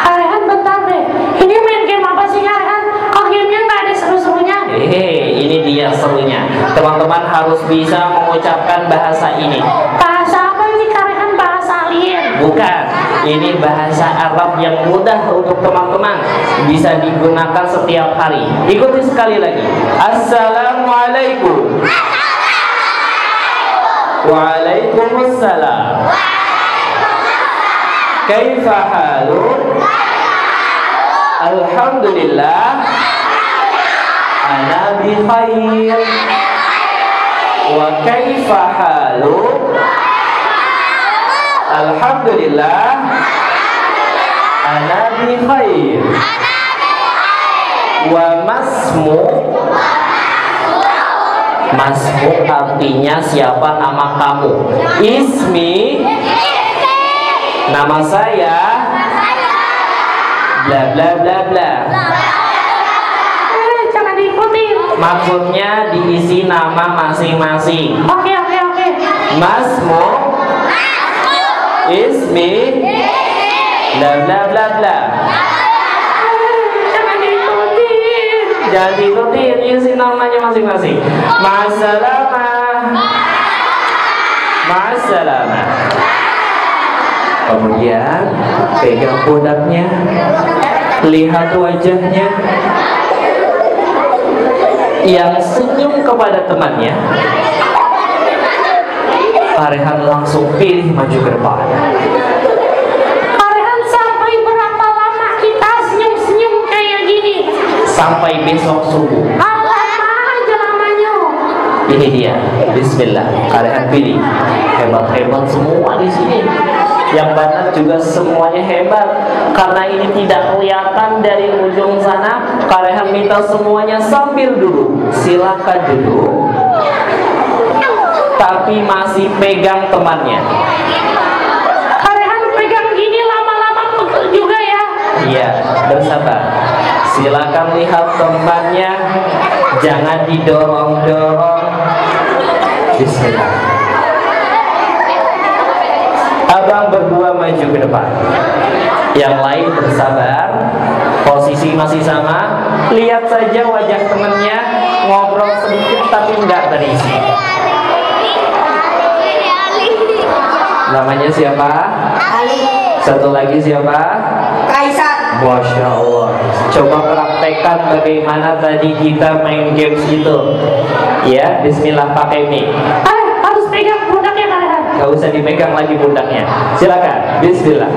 Speaker 4: Karehan bentar deh. Ini main game apa sih, Karehan? Kok gamenya nggak ada seru-serunya?
Speaker 6: Ini dia serunya. Teman-teman harus bisa mengucapkan bahasa ini.
Speaker 4: Bahasa apa ini, Karehan? Bahasa alien?
Speaker 6: Bukan. Ini bahasa Arab yang mudah untuk teman-teman bisa digunakan setiap hari. Ikuti sekali lagi. Assalamualaikum. Waalaikumsalam. Kaifa haluk? Alhamdulillah. Ana bi khair. Wa kaifa haluk? Alhamdulillah. Ana bi khair. Wa masmu. Masmu artinya siapa nama kamu. Ismi, nama saya. Bla bla bla bla.
Speaker 4: Jangan diikuti.
Speaker 6: Maksudnya diisi nama masing-masing.
Speaker 4: Oke.
Speaker 6: Masmu, ismi, bla bla bla bla. Jangan diikuti, isi namanya masing-masing. Ma'assalamah. Ma'assalamah. Kemudian pegang pundaknya, lihat wajahnya yang senyum kepada temannya. Karehan langsung pilih maju ke depan.
Speaker 4: Karehan, sampai berapa lama kita senyum-senyum kayak gini?
Speaker 6: Sampai besok subuh.
Speaker 4: Lama aja lamanya.
Speaker 6: Ini dia. Bismillah. Karehan pilih. Hebat-hebat semua di sini. Yang banyak juga semuanya hebat. Karena ini tidak kelihatan dari ujung sana, Karehan minta semuanya sambil duduk. Silakan duduk. Tapi masih pegang temannya.
Speaker 4: Karehan pegang gini lama-lama pegel juga ya.
Speaker 6: Iya, bersabar. Silakan lihat temannya. Jangan didorong-dorong. Bismillah. Abang berdua maju ke depan. Yang lain bersabar. Posisi masih sama. Lihat saja wajah temannya. Ngobrol sedikit tapi nggak berisi. Namanya siapa?
Speaker 5: Ali.
Speaker 6: Satu lagi siapa?
Speaker 5: Kaisar.
Speaker 6: Masya Allah.
Speaker 3: Coba praktekkan bagaimana tadi kita main games itu. Ya, bismillah pakai mic.
Speaker 4: Harus pegang pundaknya kalian.
Speaker 3: Gak usah dipegang lagi pundaknya. Silakan, bismillah.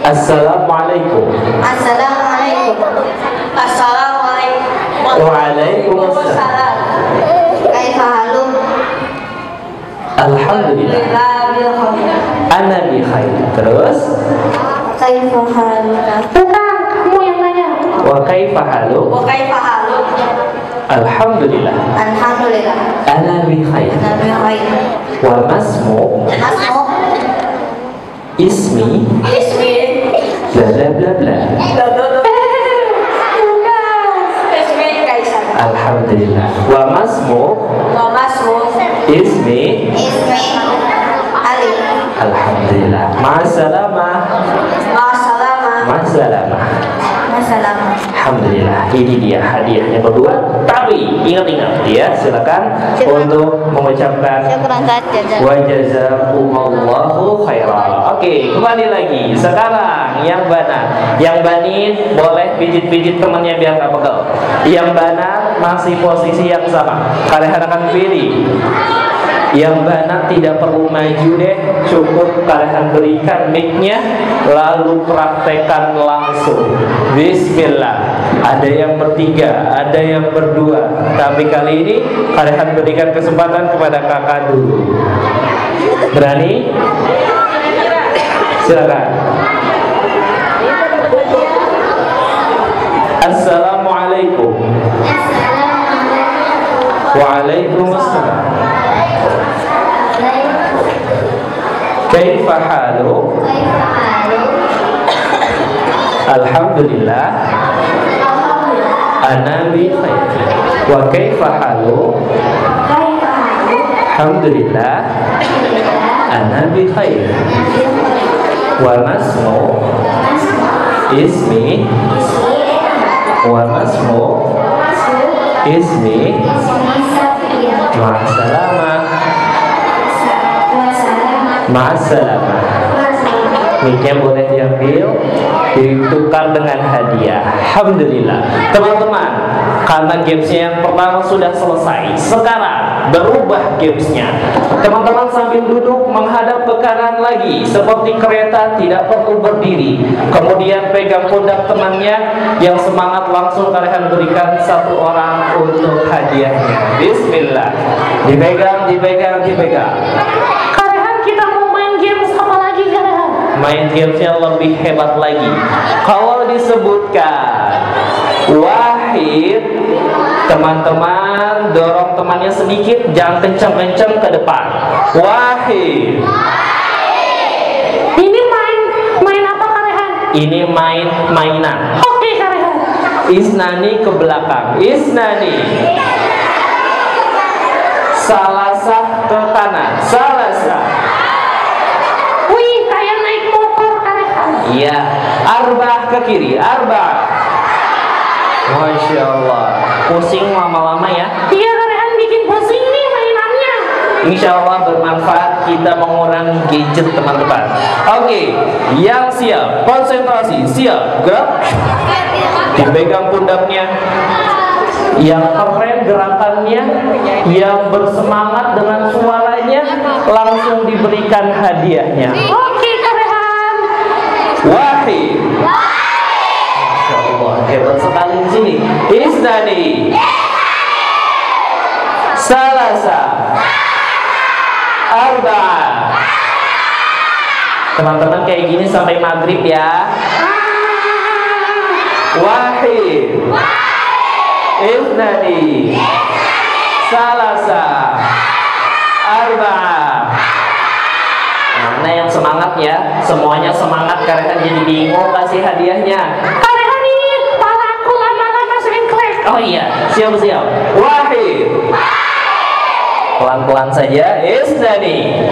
Speaker 3: Assalamualaikum.
Speaker 7: Assalamualaikum. Assalamualaikum.
Speaker 3: Waalaikumsalam.
Speaker 7: Kaifa halum?
Speaker 3: Alhamdulillah. Ana bi khair. Terus?
Speaker 7: Kaifa haluka?
Speaker 4: Bukan, kamu yang nanya.
Speaker 3: Wa kaifa halum?
Speaker 7: Wa kaifa halum?
Speaker 3: Alhamdulillah.
Speaker 7: Alhamdulillah.
Speaker 3: Ana bi khair.
Speaker 7: Ana bi khair.
Speaker 3: Wa masmu?
Speaker 7: Masmu?
Speaker 3: Ismi?
Speaker 7: Ismi?
Speaker 3: Bla bla bla bla.
Speaker 7: Ismi Kaisar.
Speaker 3: Alhamdulillah. Wa masmu?
Speaker 7: Wa masmu?
Speaker 3: Ismi?
Speaker 7: Ismi Ali.
Speaker 3: Alhamdulillah. Ma'assalamah.
Speaker 7: Ma'assalamah.
Speaker 3: Ma'assalamah.
Speaker 7: Ma'assalamah.
Speaker 3: Alhamdulillah, ini dia hadiahnya berdua. Tapi ingat-ingat ya, silakan untuk mengucapkan
Speaker 7: Syukran saja.
Speaker 3: wa jazakumullahu khairan. Oke, kembali lagi. Sekarang yang bana, yang bani boleh pijit-pijit temannya biar nggak pegel. Yang bana masih posisi yang sama. Kalian akan pilih. Yang bana tidak perlu maju deh, cukup kalian berikan mic-nya lalu praktekkan langsung. Bismillah. Ada yang bertiga, ada yang berdua, tapi kali ini kalian berikan kesempatan kepada kakak dulu. Berani? Silakan. Assalamualaikum. Waalaikumsalam. Kaifa halu? Alhamdulillah. Ana bi khair. Wa kaifa halu? Alhamdulillah. Ana bi khair. Wa masmu? Ismi? Wa masmu? Ismi? Ma'assalamah. Ma'assalamah. Mic-nya boleh diambil, ditukar dengan hadiah. Alhamdulillah. Teman-teman, karena gamesnya yang pertama sudah selesai, sekarang berubah gamesnya. Teman-teman sambil duduk menghadap ke kanan lagi, seperti kereta, tidak perlu berdiri. Kemudian pegang pundak temannya yang semangat, langsung kalian berikan satu orang untuk hadiahnya. Bismillah. Dipegang, dipegang, dipegang. Main gamesnya lebih hebat lagi. Kalau disebutkan wahid, teman-teman dorong temannya sedikit, jangan kencang-kencang ke depan. Wahid.
Speaker 4: Ini main apa kalian?
Speaker 3: Ini mainan.
Speaker 4: Oke kalian.
Speaker 3: Isnani ke belakang. Isnani. Salasah ke kanan. Salasah. Iya, arba'ah ke kiri, arba'ah. Masya Allah, pusing lama-lama ya.
Speaker 4: Iya, kalian bikin pusing nih mainannya.
Speaker 3: Insya Allah bermanfaat, kita mengurangi gadget teman-teman. Oke, yang siap, konsentrasi, siap, gerak. Dipegang pundaknya. Yang keren gerakannya, yang bersemangat dengan suaranya, langsung diberikan hadiahnya.
Speaker 4: Oke kalian.
Speaker 3: Wahid. Masya Allah, hebat sekali di sini. Isnani. Salasa. Arba'ah. Teman-teman kayak gini sampai maghrib ya. Wahid. Isnani. Salasa. Arba'ah. Mana yang semangat ya? Semuanya semangat, kalian jadi bingung kasih hadiahnya.
Speaker 4: Kalian ini palaku lama-lama sering klik.
Speaker 3: Oh iya, siap-siap. Wahid. Pelan-pelan saja. Isnani.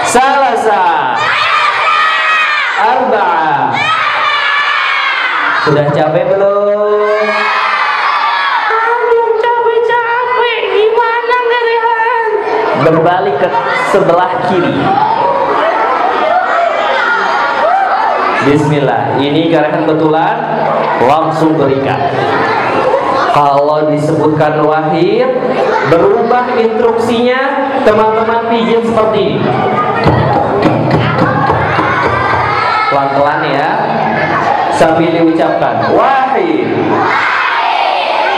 Speaker 3: Salasa. Arba'ah. Sudah capek belum?
Speaker 4: Aduh, capek-capek. Gimana kalian?
Speaker 3: Berbalik ke sebelah kiri.
Speaker 6: Bismillah. Ini Karehan kebetulan langsung berikan. Kalau disebutkan wahid, berubah instruksinya, teman-teman pijit seperti ini. Pelan-pelan ya, sambil diucapkan wahid.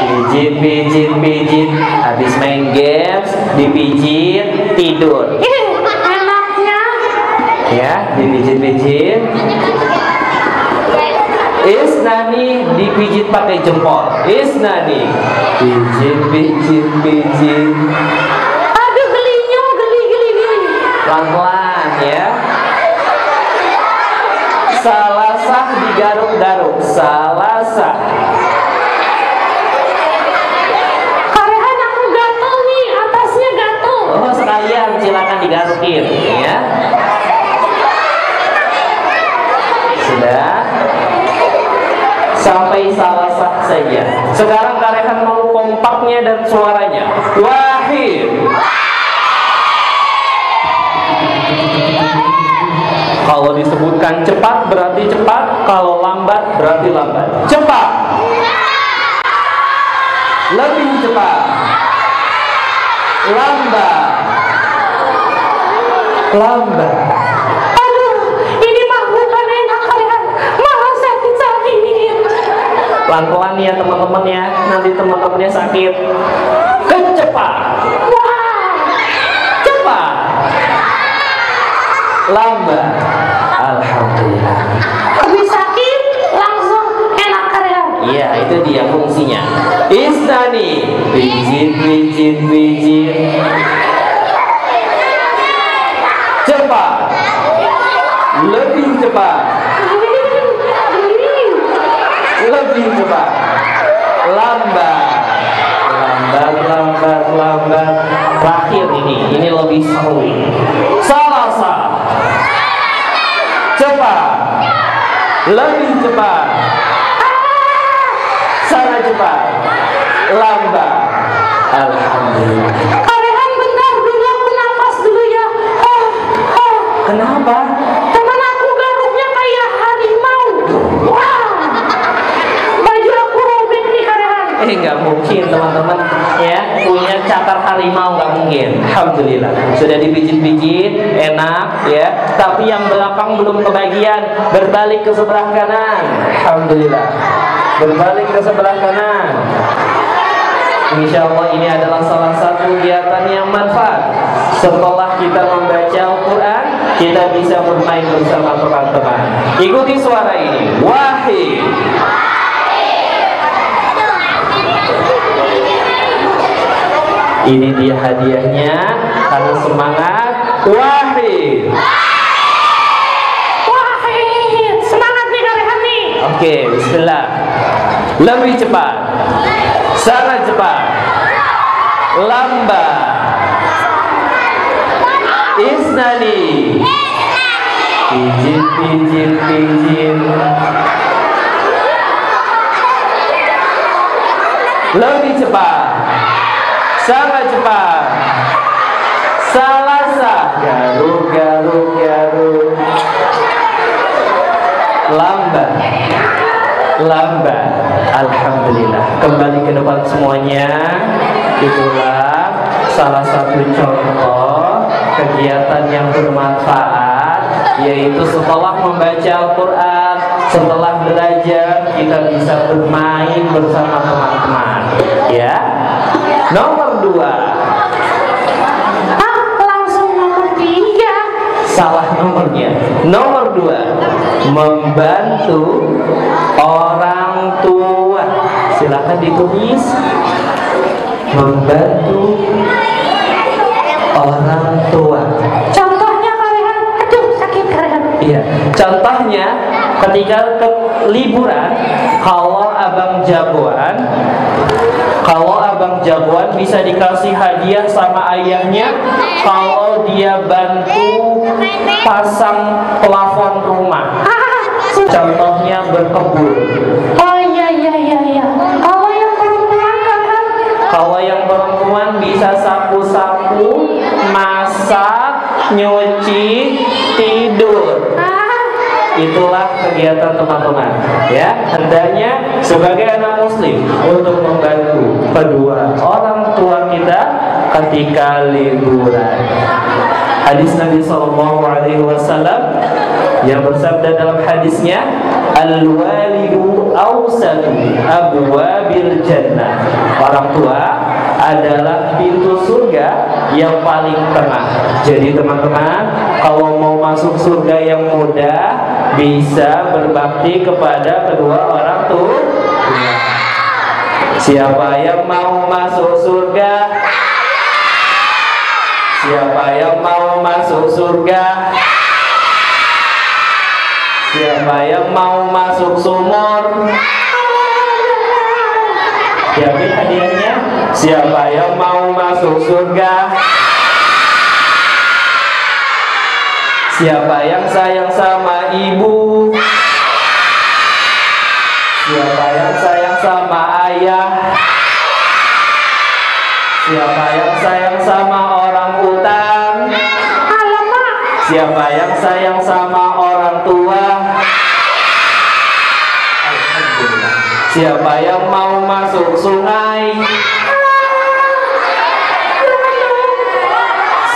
Speaker 6: Pijit, pijit, pijit. Habis main games, dipijit, tidur.
Speaker 4: Enaknya.
Speaker 6: Ya, dipijit-pijit. Isnani dipijit pakai jempol. Isnani pijit, pijit, pijit.
Speaker 4: Aduh gelinya, geli.
Speaker 6: Pelan-pelan ya. Salasah digaruk-garuk. Salasah.
Speaker 4: Karehan aku gatel nih, atasnya gatel.
Speaker 6: Oh sekalian silakan digarukin ya. Sudah. Sampai salasah saja. Sekarang Karehan mau kompaknya dan suaranya. Wahid. Kalau disebutkan cepat berarti cepat, kalau lambat berarti lambat. Cepat. Lebih cepat. Lambat. Lambat.
Speaker 4: Aduh, ini mah bukan enak Karehan, malah sakit-sakitin.
Speaker 6: Pelan-pelan ya teman-teman ya, nanti teman-temannya sakit. Kecepat.
Speaker 4: Wah,
Speaker 6: Cepat. Lambat. Alhamdulillah.
Speaker 4: habis sakit langsung enak Karehan.
Speaker 6: Iya, itu dia fungsinya. Isnani pijit, pijit, pijit. Cepat. Lebih cepat. Lebih cepat. Lambat. Lambat. Terakhir ini lebih seru. Salasah. Cepat. Lebih cepat. Sana cepat. Lambat. Alhamdulillah.
Speaker 4: Karehan bentar dulu, aku napas dulu ya.
Speaker 6: Kenapa?
Speaker 4: Teman aku garuknya kayak harimau. Wah, baju aku robek nih Karehan.
Speaker 6: Nggak mungkin teman-teman ya, punya catar harimau nggak mungkin. Alhamdulillah sudah dipijit-pijit enak ya, tapi yang belakang belum kebagian. Berbalik ke sebelah kanan. Alhamdulillah berbalik ke sebelah kanan. Insya Allah ini adalah salah satu kegiatan yang manfaat. Setelah kita membaca Al-Quran, kita bisa bermain bersama teman-teman. Ikuti suara ini. Wahid. Ini dia hadiahnya, karena semangat. Wahid.
Speaker 4: Wahid, semangat nih Karehan nih.
Speaker 6: Oke, bismillah. Lebih cepat. Sangat cepat. Lambat. Isnani. Pijit, pijit, pijit. Lebih cepat. Sangat cepat. Salasah. Garuk, garuk, garuk. Lambat. Lambat. Alhamdulillah. Kembali ke depan semuanya. Itulah salah satu contoh kegiatan yang bermanfaat, yaitu setelah membaca Al-Quran, setelah belajar, kita bisa bermain bersama teman-teman. Ya. Nomor 2.
Speaker 4: Langsung nomor 3.
Speaker 6: Salah nomornya. Nomor 2, membantu orang tua. Silakan ditulis. Membantu orang tua.
Speaker 4: Contohnya Karehan, aduh sakit Karehan.
Speaker 6: Iya. Contohnya ketika ke liburan, kalau abang jagoan bisa dikasih hadiah sama ayahnya kalau dia bantu pasang plafon rumah. Contohnya berkebun.
Speaker 4: Oh iya. Kalau yang perempuan Karehan,
Speaker 6: Kalau yang perempuan bisa sapu-sapu, masak, nyuci, tidur. itulah kegiatan teman-teman. Ya, hendaknya sebagai anak muslim untuk membantu kedua orang tua kita ketika liburan. Hadis Nabi SAW yang bersabda dalam hadisnya, al-walidu awsatu abwabil jannah. Orang tua adalah pintu surga yang paling tengah. Jadi teman-teman, kalau mau masuk surga yang mudah, bisa berbakti kepada kedua orang tua. Siapa yang mau masuk surga? Siapa yang mau masuk surga? Siapa yang mau masuk sumur? Diambil hadiahnya. Siapa yang mau masuk surga? Siapa yang sayang sama ibu? Siapa yang sayang sama ayah? Siapa yang sayang sama orang utang? Siapa yang sayang sama orang tua? Alhamdulillah. Siapa yang mau masuk sungai?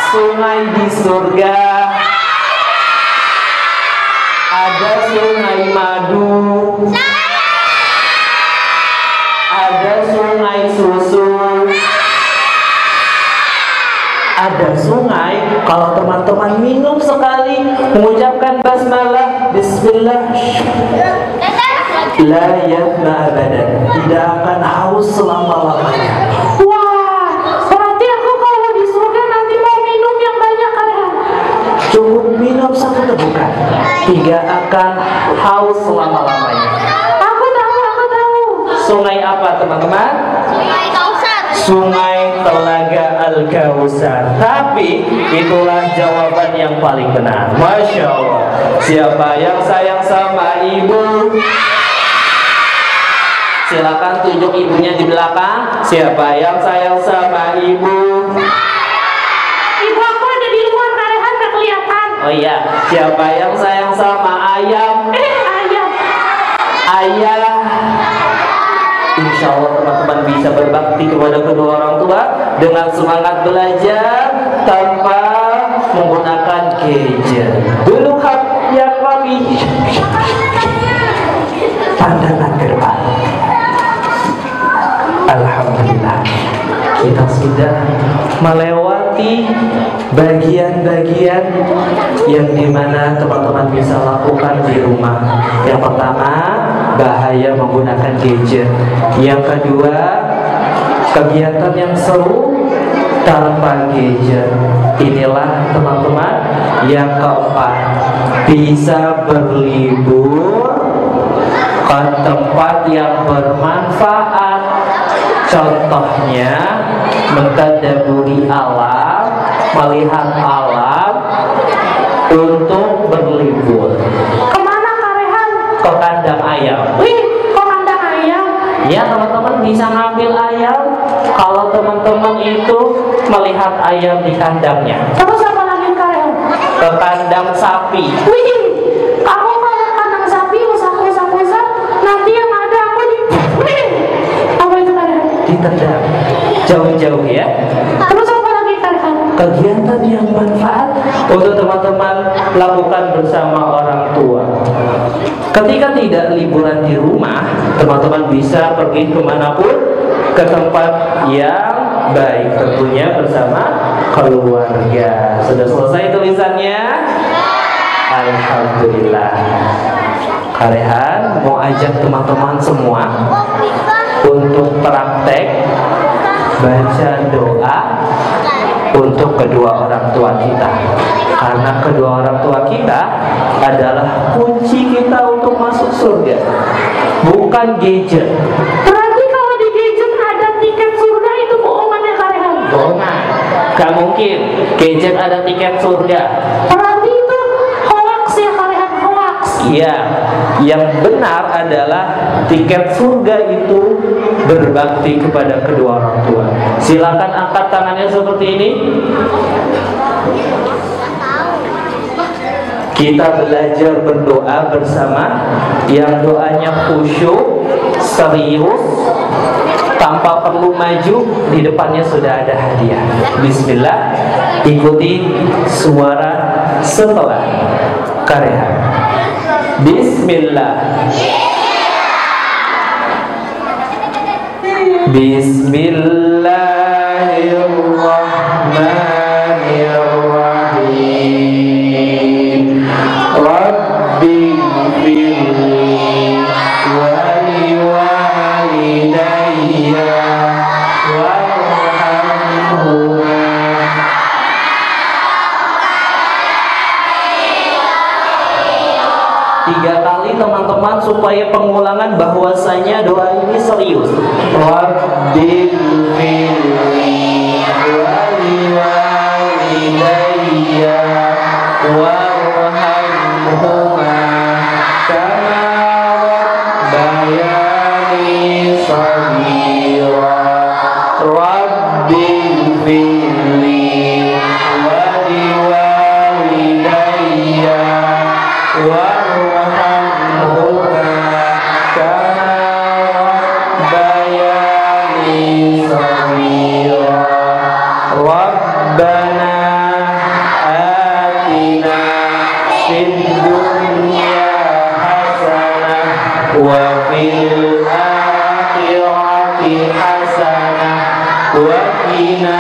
Speaker 6: Sungai di surga ada sungai madu, ada sungai susu, ada sungai kalau teman-teman minum sekali mengucapkan basmalah bismillah la yafna abadan, tidak akan haus selama-lamanya.
Speaker 4: Wah, berarti aku kalau di surga nanti mau minum yang banyak kan?
Speaker 6: Cukup minum satu tegukan, tidak akan haus selama-lamanya.
Speaker 4: Aku tahu.
Speaker 6: Sungai apa teman-teman?
Speaker 7: Sungai Kausar.
Speaker 6: Sungai Telaga Al-Kausar. Tapi itulah jawaban yang paling benar. Masya Allah. Siapa yang sayang sama ibu? Silakan tunjuk ibunya di belakang. Siapa yang sayang sama ibu?
Speaker 4: Ibu aku ada di luar, Karehan gak kelihatan.
Speaker 6: Oh iya. Siapa yang sayang sama ayam?
Speaker 4: Ayam.
Speaker 6: Ayah. Insya Allah teman-teman bisa berbakti kepada kedua orang tua dengan semangat belajar tanpa menggunakan gadget. Dulu ya kami pandangan ke depan. Alhamdulillah, kita sudah melewati bagian-bagian yang dimana teman-teman bisa lakukan di rumah. Yang pertama, bahaya menggunakan gadget. Yang kedua, kegiatan yang seru tanpa gadget. Inilah teman-teman. Yang keempat, bisa berlibur ke tempat yang bermanfaat. Contohnya mentadaburi alam, melihat alam untuk berlibur.
Speaker 4: Kemana Karehan?
Speaker 6: Ke kandang ayam.
Speaker 4: Wih, kok kandang ayam?
Speaker 6: Ya teman-teman bisa ngambil ayam kalau teman-teman itu melihat ayam di kandangnya.
Speaker 4: Terus apa lagi Karehan?
Speaker 6: Ke kandang sapi.
Speaker 4: Wih, aku kalau kandang sapi usah nanti yang ada aku di. Wih, apa itu Karehan?
Speaker 6: Ditendang jauh-jauh ya.
Speaker 4: Terus apa lagi Karehan?
Speaker 6: Kegiatan yang bermanfaat untuk teman-teman lakukan bersama orang tua. Ketika tidak liburan di rumah, teman-teman bisa pergi kemanapun, ke tempat yang baik, tentunya bersama keluarga. Sudah selesai tulisannya? Alhamdulillah. Karehan mau ajak teman-teman semua untuk praktek baca doa untuk kedua orang tua kita, karena kedua orang tua kita adalah kunci kita untuk masuk surga, bukan gadget.
Speaker 4: Berarti kalau di gadget ada tiket surga itu bohongannya Karehan?
Speaker 6: Bohongan, gak mungkin gadget ada tiket surga.
Speaker 4: Berarti itu hoax ya Karehan, hoax.
Speaker 6: Iya, yang benar adalah tiket surga itu berbakti kepada kedua orang tua. Silakan angkat tangannya seperti ini. Kita belajar berdoa bersama, yang doanya khusyuk, serius, tanpa perlu maju. Di depannya sudah ada hadiah. Bismillah. Ikuti suara setelah Karehan. Bismillah. Bismillahirrahmanirrahim. Rabbi firli wali walidayya warhamhuma. Tiga kali teman-teman, supaya pengulangan bahwasanya doa ini serius. Rabbil firli wali walidayya warhamhuma kama rabbayani shaghira. Rabbil firli wali walidayya warhamhuma kama rabbayani shaghira. Rabbana atina fid dunya hasanah wa fil akhirati hasanah wa qina.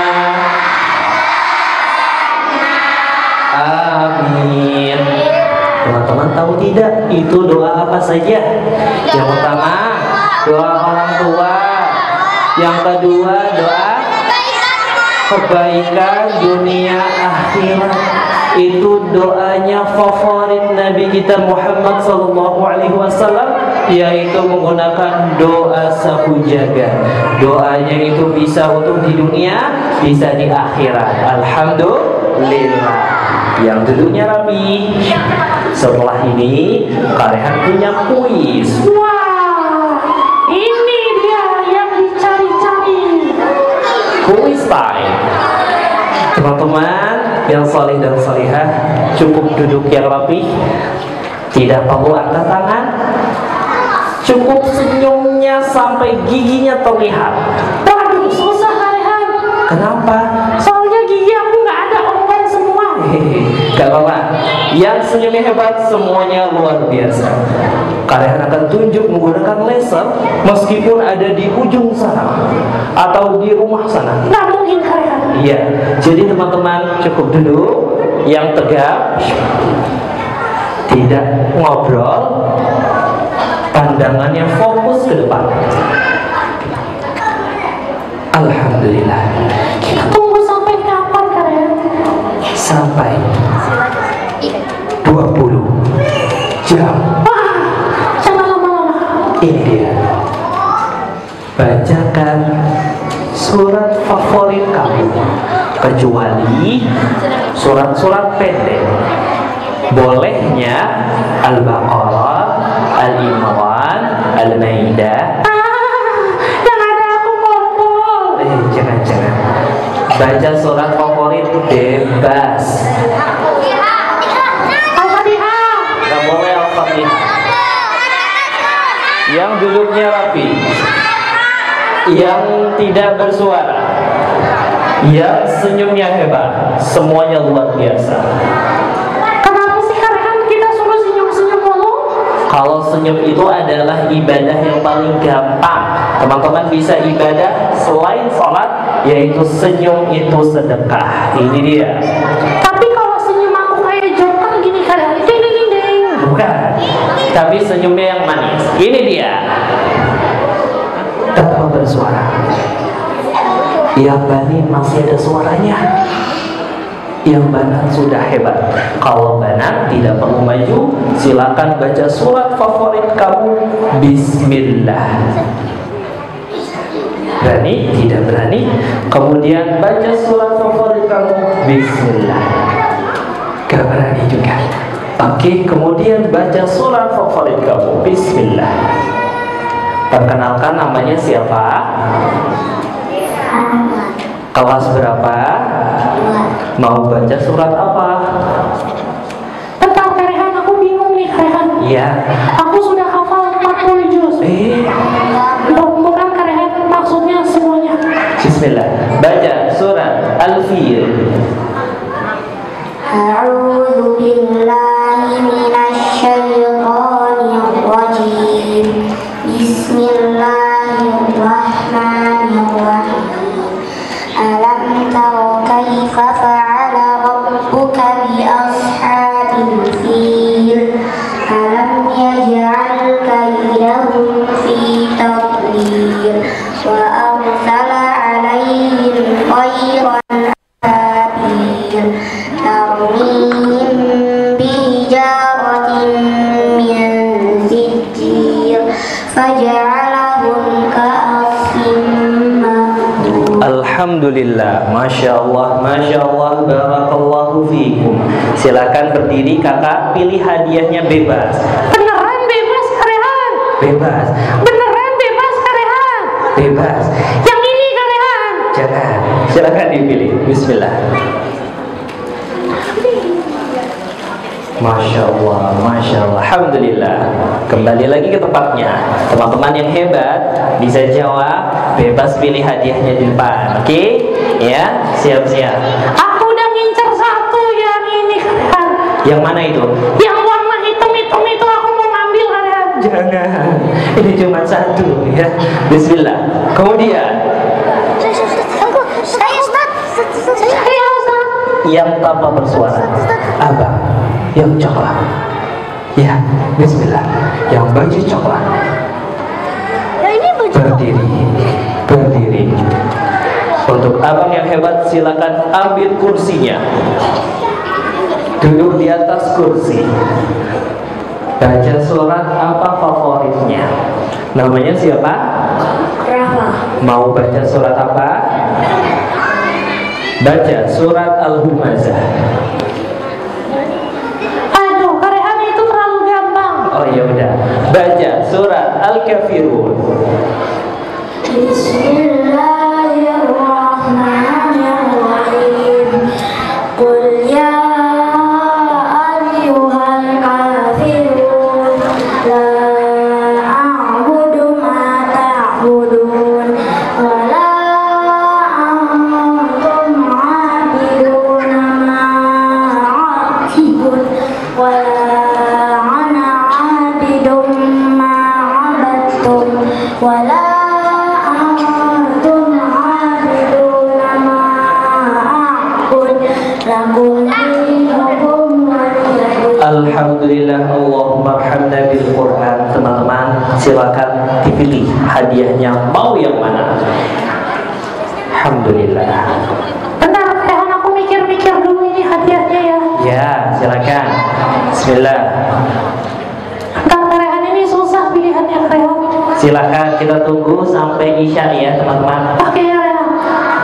Speaker 6: Amin. Teman-teman tahu tidak itu doa apa saja? Yang pertama, doa orang tua. Yang kedua, doa kebaikan dunia akhirat. Itu doanya favorit Nabi kita Muhammad SAW, yaitu menggunakan doa sapu jaga. Doanya itu bisa untuk di dunia, bisa di akhirat. Alhamdulillah. Yang dulunya Rabi. Setelah ini Karehan punya kuis.
Speaker 4: Wah, ini dia yang dicari-cari.
Speaker 6: Kuis time. Teman-teman yang saleh dan salihah, cukup duduk yang rapi, tidak perlu angkat tangan, cukup senyumnya sampai giginya terlihat.
Speaker 4: Waduh, susah Karehan.
Speaker 6: Kenapa?
Speaker 4: Soalnya gigi aku nggak ada, online semua.
Speaker 6: Gak apa-apa. Yang senyumnya hebat, semuanya luar biasa. Kalian akan tunjuk menggunakan laser, meskipun ada di ujung sana atau di rumah sana.
Speaker 4: Nggak mungkin Karehan.
Speaker 6: Iya. Jadi teman-teman cukup duduk, yang tegap, tidak ngobrol, pandangannya fokus ke depan. Alhamdulillah.
Speaker 4: Kita tunggu sampai kapan Karehan?
Speaker 6: Sampai 20 jam.
Speaker 4: Wah, jangan lama-lama.
Speaker 6: Ini dia. Bacakan surat favorit kamu, kecuali surat-surat pendek. Bolehnya Al-Baqarah, Al-Imran, Al-Maidah.
Speaker 4: Yang ada aku ngomong.
Speaker 6: Jangan. Baca surat favorit bebas.
Speaker 4: Al-Fatihah.
Speaker 6: Gak boleh Al-Fatihah. Yang duduknya rapi, yang tidak bersuara, yang senyumnya hebat, semuanya luar biasa.
Speaker 4: Kenapa sih Karehan kita suruh senyum-senyum mulu?
Speaker 6: Kalau senyum itu adalah ibadah yang paling gampang. Teman-teman bisa ibadah selain sholat, yaitu senyum itu sedekah. Ini dia.
Speaker 4: Tapi kalau senyum aku kayak joker gini Karehan, ding.
Speaker 6: Bukan, tapi senyumnya yang manis. Ini dia. Tanpa bersuara. Yang Bani masih ada suaranya. Yang Banat sudah hebat. Kalau Banat tidak perlu maju, silakan baca surat favorit kamu. Bismillah. Berani? Tidak berani? Kemudian baca surat favorit kamu. Bismillah. Gak berani juga. Oke, kemudian baca surat favorit kamu. Bismillah. Perkenalkan, namanya siapa? Kelas berapa? Mau baca surat apa?
Speaker 4: Bentar Karehan.
Speaker 6: Iya.
Speaker 4: Aku sudah hafal 40 juz. Mudah-mudahan Karehan maksudnya semuanya.
Speaker 6: Bismillah. Baca surat Al-Fil.
Speaker 7: A'udzu billahi minasy syaithanir rajim. Bismillahirrahmanirrahim. Alam tara kaifa fa'ala rabbuka bi ashabil fil? Alam yaj'al kaydahum fi tadlil wa arsala 'alaihim tayran ababil tarmihim bihijaratin min sijil faja'alahum ka'asfin ma'kul.
Speaker 6: Alhamdulillah, Masya Allah, Barakallahu fiikum. Silakan berdiri kakak, pilih hadiahnya bebas.
Speaker 4: Beneran bebas Karehan?
Speaker 6: Bebas.
Speaker 4: Beneran bebas Karehan?
Speaker 6: Bebas.
Speaker 4: Yang ini Karehan?
Speaker 6: Jangan. Silakan dipilih. Bismillah. Masya Allah, Alhamdulillah. Kembali lagi ke tempatnya. Teman-teman yang hebat bisa jawab, bebas pilih hadiahnya di depan. Oke? Ya, siap-siap.
Speaker 4: Aku udah ngincer satu yang ini Karehan.
Speaker 6: Yang mana itu?
Speaker 4: Yang warna hitam-hitam itu aku mau ngambil Karehan.
Speaker 6: Jangan. Ini cuma satu ya. Bismillah. Kemudian
Speaker 7: Saya Ustaz.
Speaker 4: Saya Ustaz.
Speaker 6: yang tanpa bersuara. Abang yang coklat. Ya, bismillah. Yang baju coklat.
Speaker 7: Ya ini baju.
Speaker 6: Berdiri. Untuk abang yang hebat silakan ambil kursinya. Duduk di atas kursi. Baca surat apa favoritnya? Namanya siapa?
Speaker 7: Rafa.
Speaker 6: Mau baca surat apa? Baca surat Al-Humazah.
Speaker 4: Aduh, Karehan itu terlalu gampang.
Speaker 6: Oh ya udah. Baca surat Al-Kafirun.
Speaker 7: Bismillahirrahmanirrahim. Qul ya ayyuhal kafirun la a'budu ma ta'budun wa la antum 'abiduna ma a'budun wa la ana 'abidun ma 'abadtum wa la antum 'abiduna ma a'bud lakum dinukum waliyadin.
Speaker 6: Alhamdulillah, Allahumma arhamna bil Quran. Teman-teman silakan dipilih hadiahnya mau yang mana. Alhamdulillah.
Speaker 4: Bentar Karehan, aku mikir-mikir dulu ini hadiahnya ya.
Speaker 6: Ya, silakan. Bismillah.
Speaker 4: Bentar Karehan, ini susah pilihannya Karehan.
Speaker 6: Silakan kita tunggu sampai isya ya teman-teman.
Speaker 4: Oke Karehan,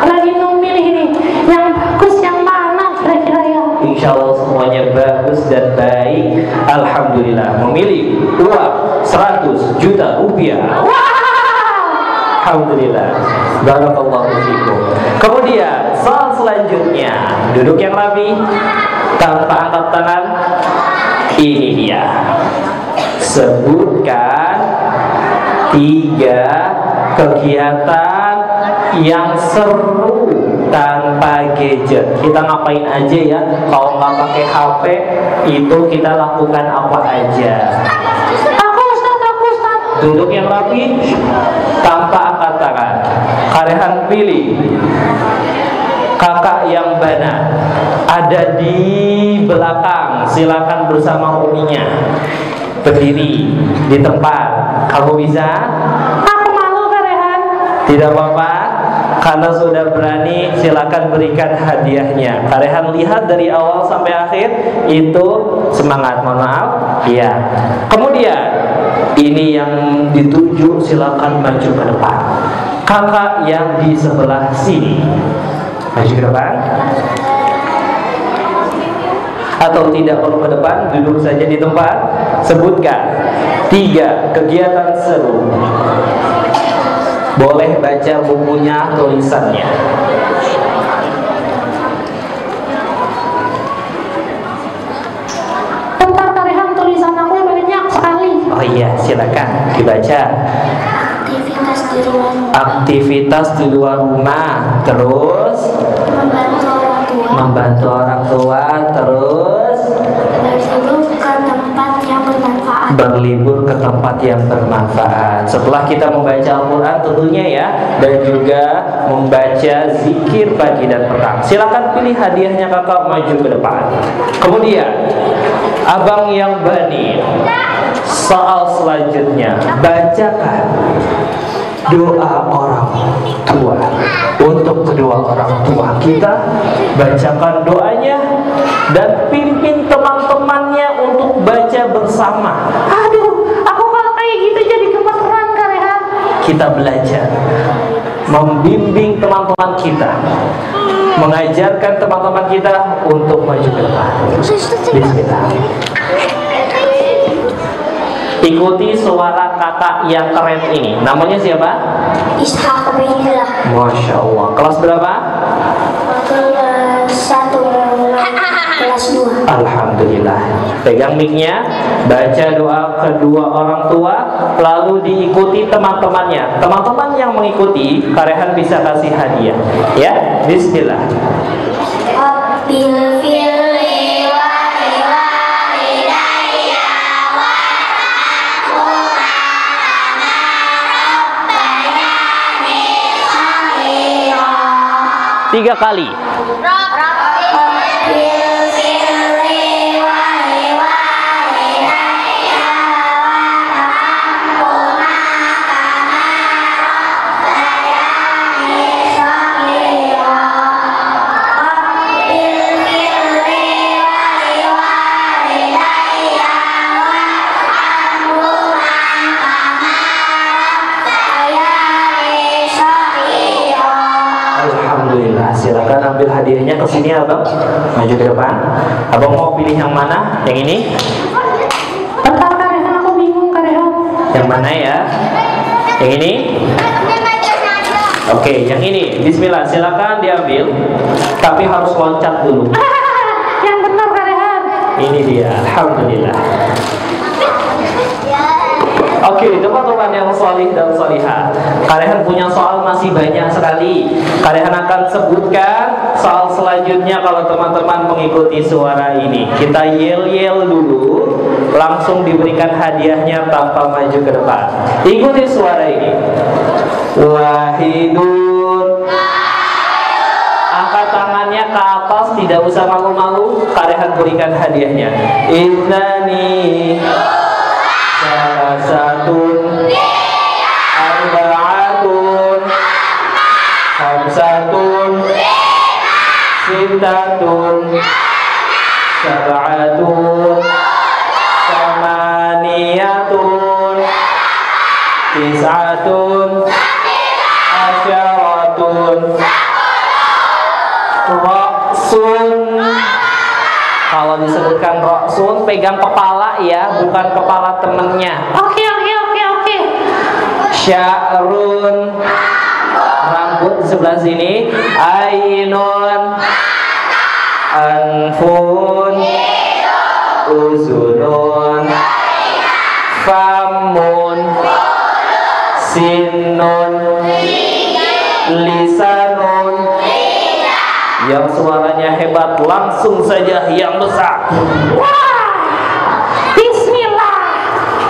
Speaker 4: lagi memilih ini yang bagus yang mana kira-kira ya?
Speaker 6: Insya Allah semuanya bagus dan baik. Alhamdulillah. Memilih uang 100 juta rupiah. Alhamdulillah. Barakallahu fiikum. Kemudian soal selanjutnya, duduk yang rapi tanpa angkat tangan. Ini dia. Sebutkan 3 kegiatan yang seru tanpa gadget. Kita ngapain aja ya? Kalau nggak pakai HP, itu kita lakukan apa aja?
Speaker 4: Aku Ustaz.
Speaker 6: Duduk yang rapi tanpa angkat tangan. Karehan pilih. Kakak yang mana? Ada di belakang. Silakan bersama uminya. Berdiri di tempat. Kamu bisa?
Speaker 4: Aku malu Karehan.
Speaker 6: Tidak apa-apa. Karena sudah berani, silakan berikan hadiahnya. Karehan lihat dari awal sampai akhir itu semangat. Mohon maaf. Iya. Kemudian ini yang dituju silakan maju ke depan. Kakak yang di sebelah sini maju ke depan. Atau tidak perlu ke depan, duduk saja di tempat. Sebutkan 3 kegiatan seru. Boleh baca bukunya, tulisannya.
Speaker 4: Bentar Karehan, tulisan aku banyak
Speaker 6: Oh iya, silakan dibaca.
Speaker 7: Aktivitas di luar rumah.
Speaker 6: Aktivitas di luar rumah, terus
Speaker 7: Membantu orang tua.
Speaker 6: membantu orang tua, terus
Speaker 7: Berlibur ke tempat yang bermanfaat.
Speaker 6: berlibur ke tempat yang bermanfaat. Setelah kita membaca Al-Quran tentunya ya, dan juga membaca zikir pagi dan petang. Silakan pilih hadiahnya kakak, maju ke depan. Kemudian abang yang bani, soal selanjutnya, bacakan doa orang tua untuk kedua orang tua kita. Bacakan doanya dan pimpin teman-temannya untuk baca bersama.
Speaker 4: Aduh, aku kalau kayak gitu jadi gemeteran Kak Rehan.
Speaker 6: Kita belajar membimbing teman-teman kita, mengajarkan teman-teman kita untuk maju ke depan. Bismillah. Ikuti suara kakak yang keren ini. Namanya siapa?
Speaker 7: Ishak Binillah.
Speaker 6: Masya Allah. Kelas berapa?
Speaker 7: Kelas 1, kelas 2.
Speaker 6: Alhamdulillah. Pegang mic-nya, baca doa kedua orang tua, lalu diikuti teman-temannya. Teman-teman yang mengikuti, Karehan bisa kasih hadiah. Ya, Bismillah.
Speaker 7: Rabbil firli wa
Speaker 6: Tiga kali. Silakan ambil hadiahnya ke sini abang, maju ke depan. Abang mau pilih yang mana? Yang ini?
Speaker 4: Bentar Kak Rehan, aku bingung Kak Rehan.
Speaker 6: Yang mana ya? Yang ini? Oke, yang ini. Bismillah, silakan diambil. Tapi harus loncat dulu.
Speaker 4: Yang benar Kak Rehan.
Speaker 6: Ini dia, alhamdulillah. Oke, teman-teman yang solih dan solihah, kalian punya soal masih banyak sekali. Kalian akan sebutkan soal selanjutnya kalau teman-teman mengikuti suara ini. Kita yel-yel dulu, langsung diberikan hadiahnya tanpa maju ke depan. Ikuti suara ini. Wahidun. Angkat tangannya ke atas, tidak usah malu-malu. Kalian berikan hadiahnya. Innani salasatun arba'atun khamsatun sittatun sab'atun samaniyatun tis'atun asyaratun ra'sun. Kalau disebutkan ra'sun, pegang kepala ya, bukan kepala temennya.
Speaker 4: Oke.
Speaker 6: Sya'run, rambut di sebelah sini. Ainun, anfun, uzunun, famun, sinun, lisanun. Yang suaranya hebat langsung saja yang besar.
Speaker 4: Wah, Bismillah.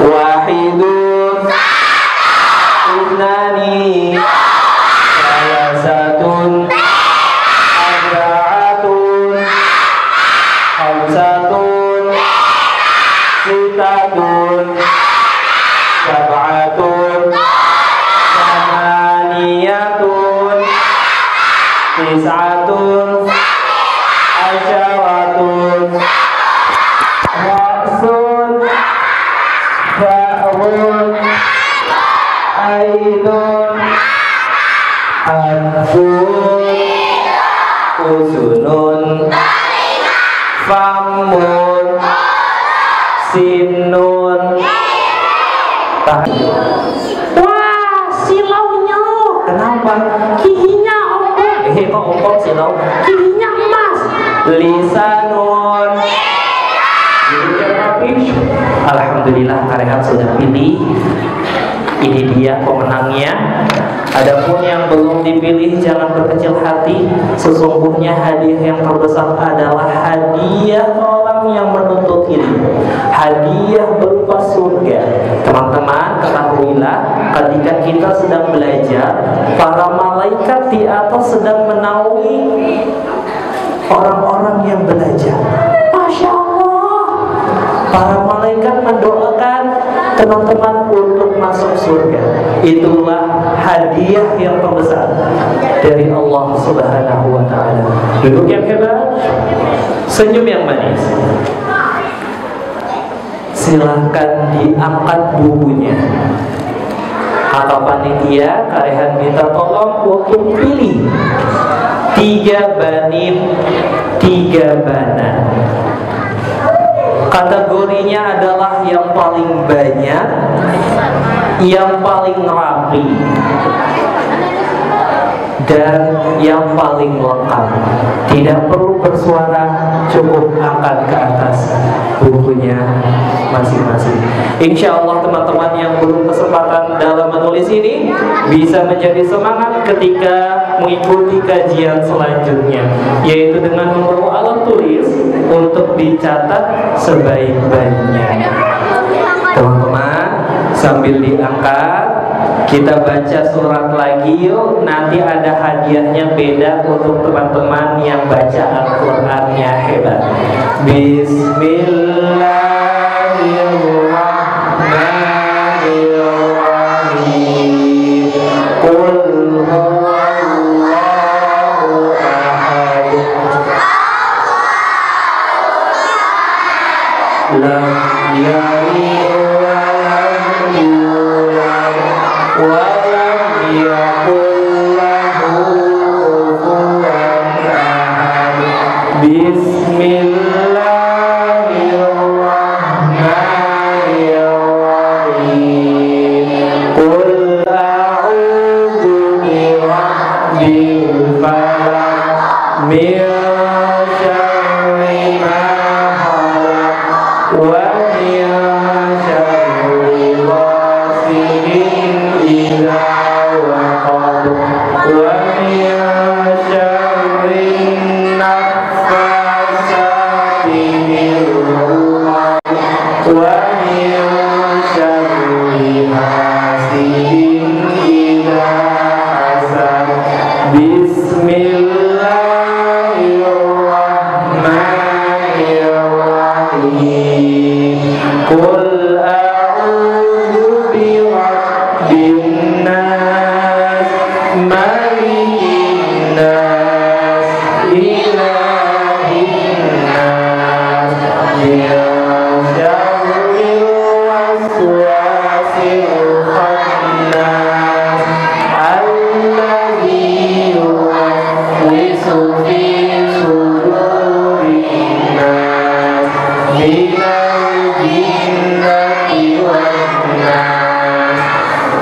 Speaker 6: Wahidun, Innani salasatun arba'atun khamsatun sittatun sab'atun samaniyatun tis'atun asyaratun ra'sun fa'run ainun anfun uzunun famun sinun.
Speaker 4: Wah, silaunya.
Speaker 6: Kenapa?
Speaker 4: Giginya ompong.
Speaker 6: Kok ompong silau?
Speaker 4: Giginya emas.
Speaker 6: Lisanun. Jadi rapi.
Speaker 3: Alhamdulillah Karehan sudah pilih. Ini dia pemenangnya. Adapun yang belum dipilih jangan berkecil hati. Sesungguhnya hadiah yang terbesar adalah hadiah orang yang menuntut ilmu. Hadiah berupa surga. Teman-teman, ketahuilah ketika kita sedang belajar, para malaikat di atas sedang menaungi orang-orang yang belajar. Masya Allah. Para malaikat mendoakan teman-teman untuk masuk surga. Itulah hadiah yang terbesar dari Allah Subhanahu wa ta'ala. Duduk yang hebat, senyum yang manis. Silahkan diangkat bukunya. Kata panitia, Karehan minta tolong untuk pilih 3 banin, 3 bana. Kategorinya adalah yang paling banyak, yang paling rapi, dan yang paling lengkap. Tidak perlu bersuara, cukup angkat ke atas bukunya masing-masing. Insya Allah teman-teman yang belum kesempatan dalam menulis ini bisa menjadi semangat ketika mengikuti kajian selanjutnya, yaitu dengan membawa alat tulis untuk dicatat sebaik-baiknya. Teman-teman, sambil diangkat, kita baca surat lagi yuk. Nanti ada hadiahnya beda untuk teman-teman yang baca Al-Qur'annya hebat. Bismillahirrahmanirrahim. Qul huwallahu ahad. Lam yalid wa lam yulad wa lam yakul lahu kufuwan ahad. Bismillahirrahmanirrahim. Qul a'udzu birabbil falaq min syarri ma khalaq wa min syarri ghasidin idza waqab wa min syarri naffasati fil 'uqad wa min syarri hasidin idza hasad. Bismillahirrahmanirrahim. Qul a'udzu birabbin nas, malikin nas, ilahin nas, min syarril waswasil khannas, alladzi yuwaswisu fi sudurin nas, minal jinnati wan nas.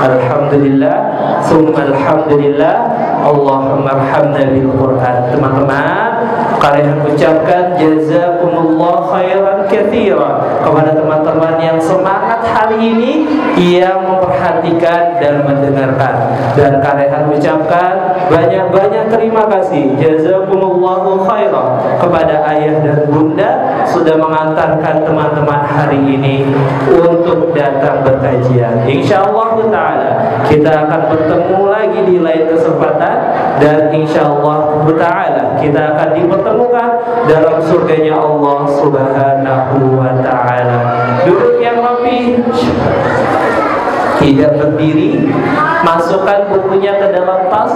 Speaker 3: Alhamdulillah, summa alhamdulillah, Allahumma arhamna bil Qur'an. Teman-teman, Karehan ucapkan jazakumullah khairan katsira kepada teman-teman yang semangat hari ini, yang memperhatikan dan mendengarkan. Dan Karehan ucapkan banyak-banyak terima kasih, jazakumullahu khairan, kepada ayah dan bunda sudah mengantarkan teman-teman hari ini untuk datang berkajian. Insyaallah ta'ala kita akan bertemu lagi di lain kesempatan, dan insyaallah ta'ala kita akan dipertemukan dalam surganya Allah Subhanahu wa ta'ala. Duduk yang rapi, tidak berdiri, masukkan bukunya ke dalam tas.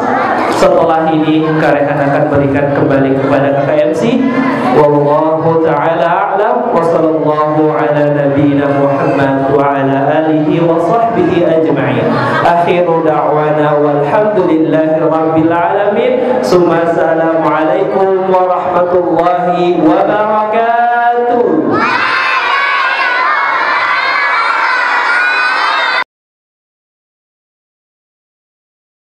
Speaker 3: Setelah ini Karehan akan berikan kembali kepada KMC. Wallahu ta'ala a'lam, wa sallallahu ala nabiyyina Muhammad wa ala alihi wa sahbihi ajma'in. Akhiru da'wana walhamdulillahi rabbil alamin. Summa assalamu alaikum warahmatullahi wabarakatuh.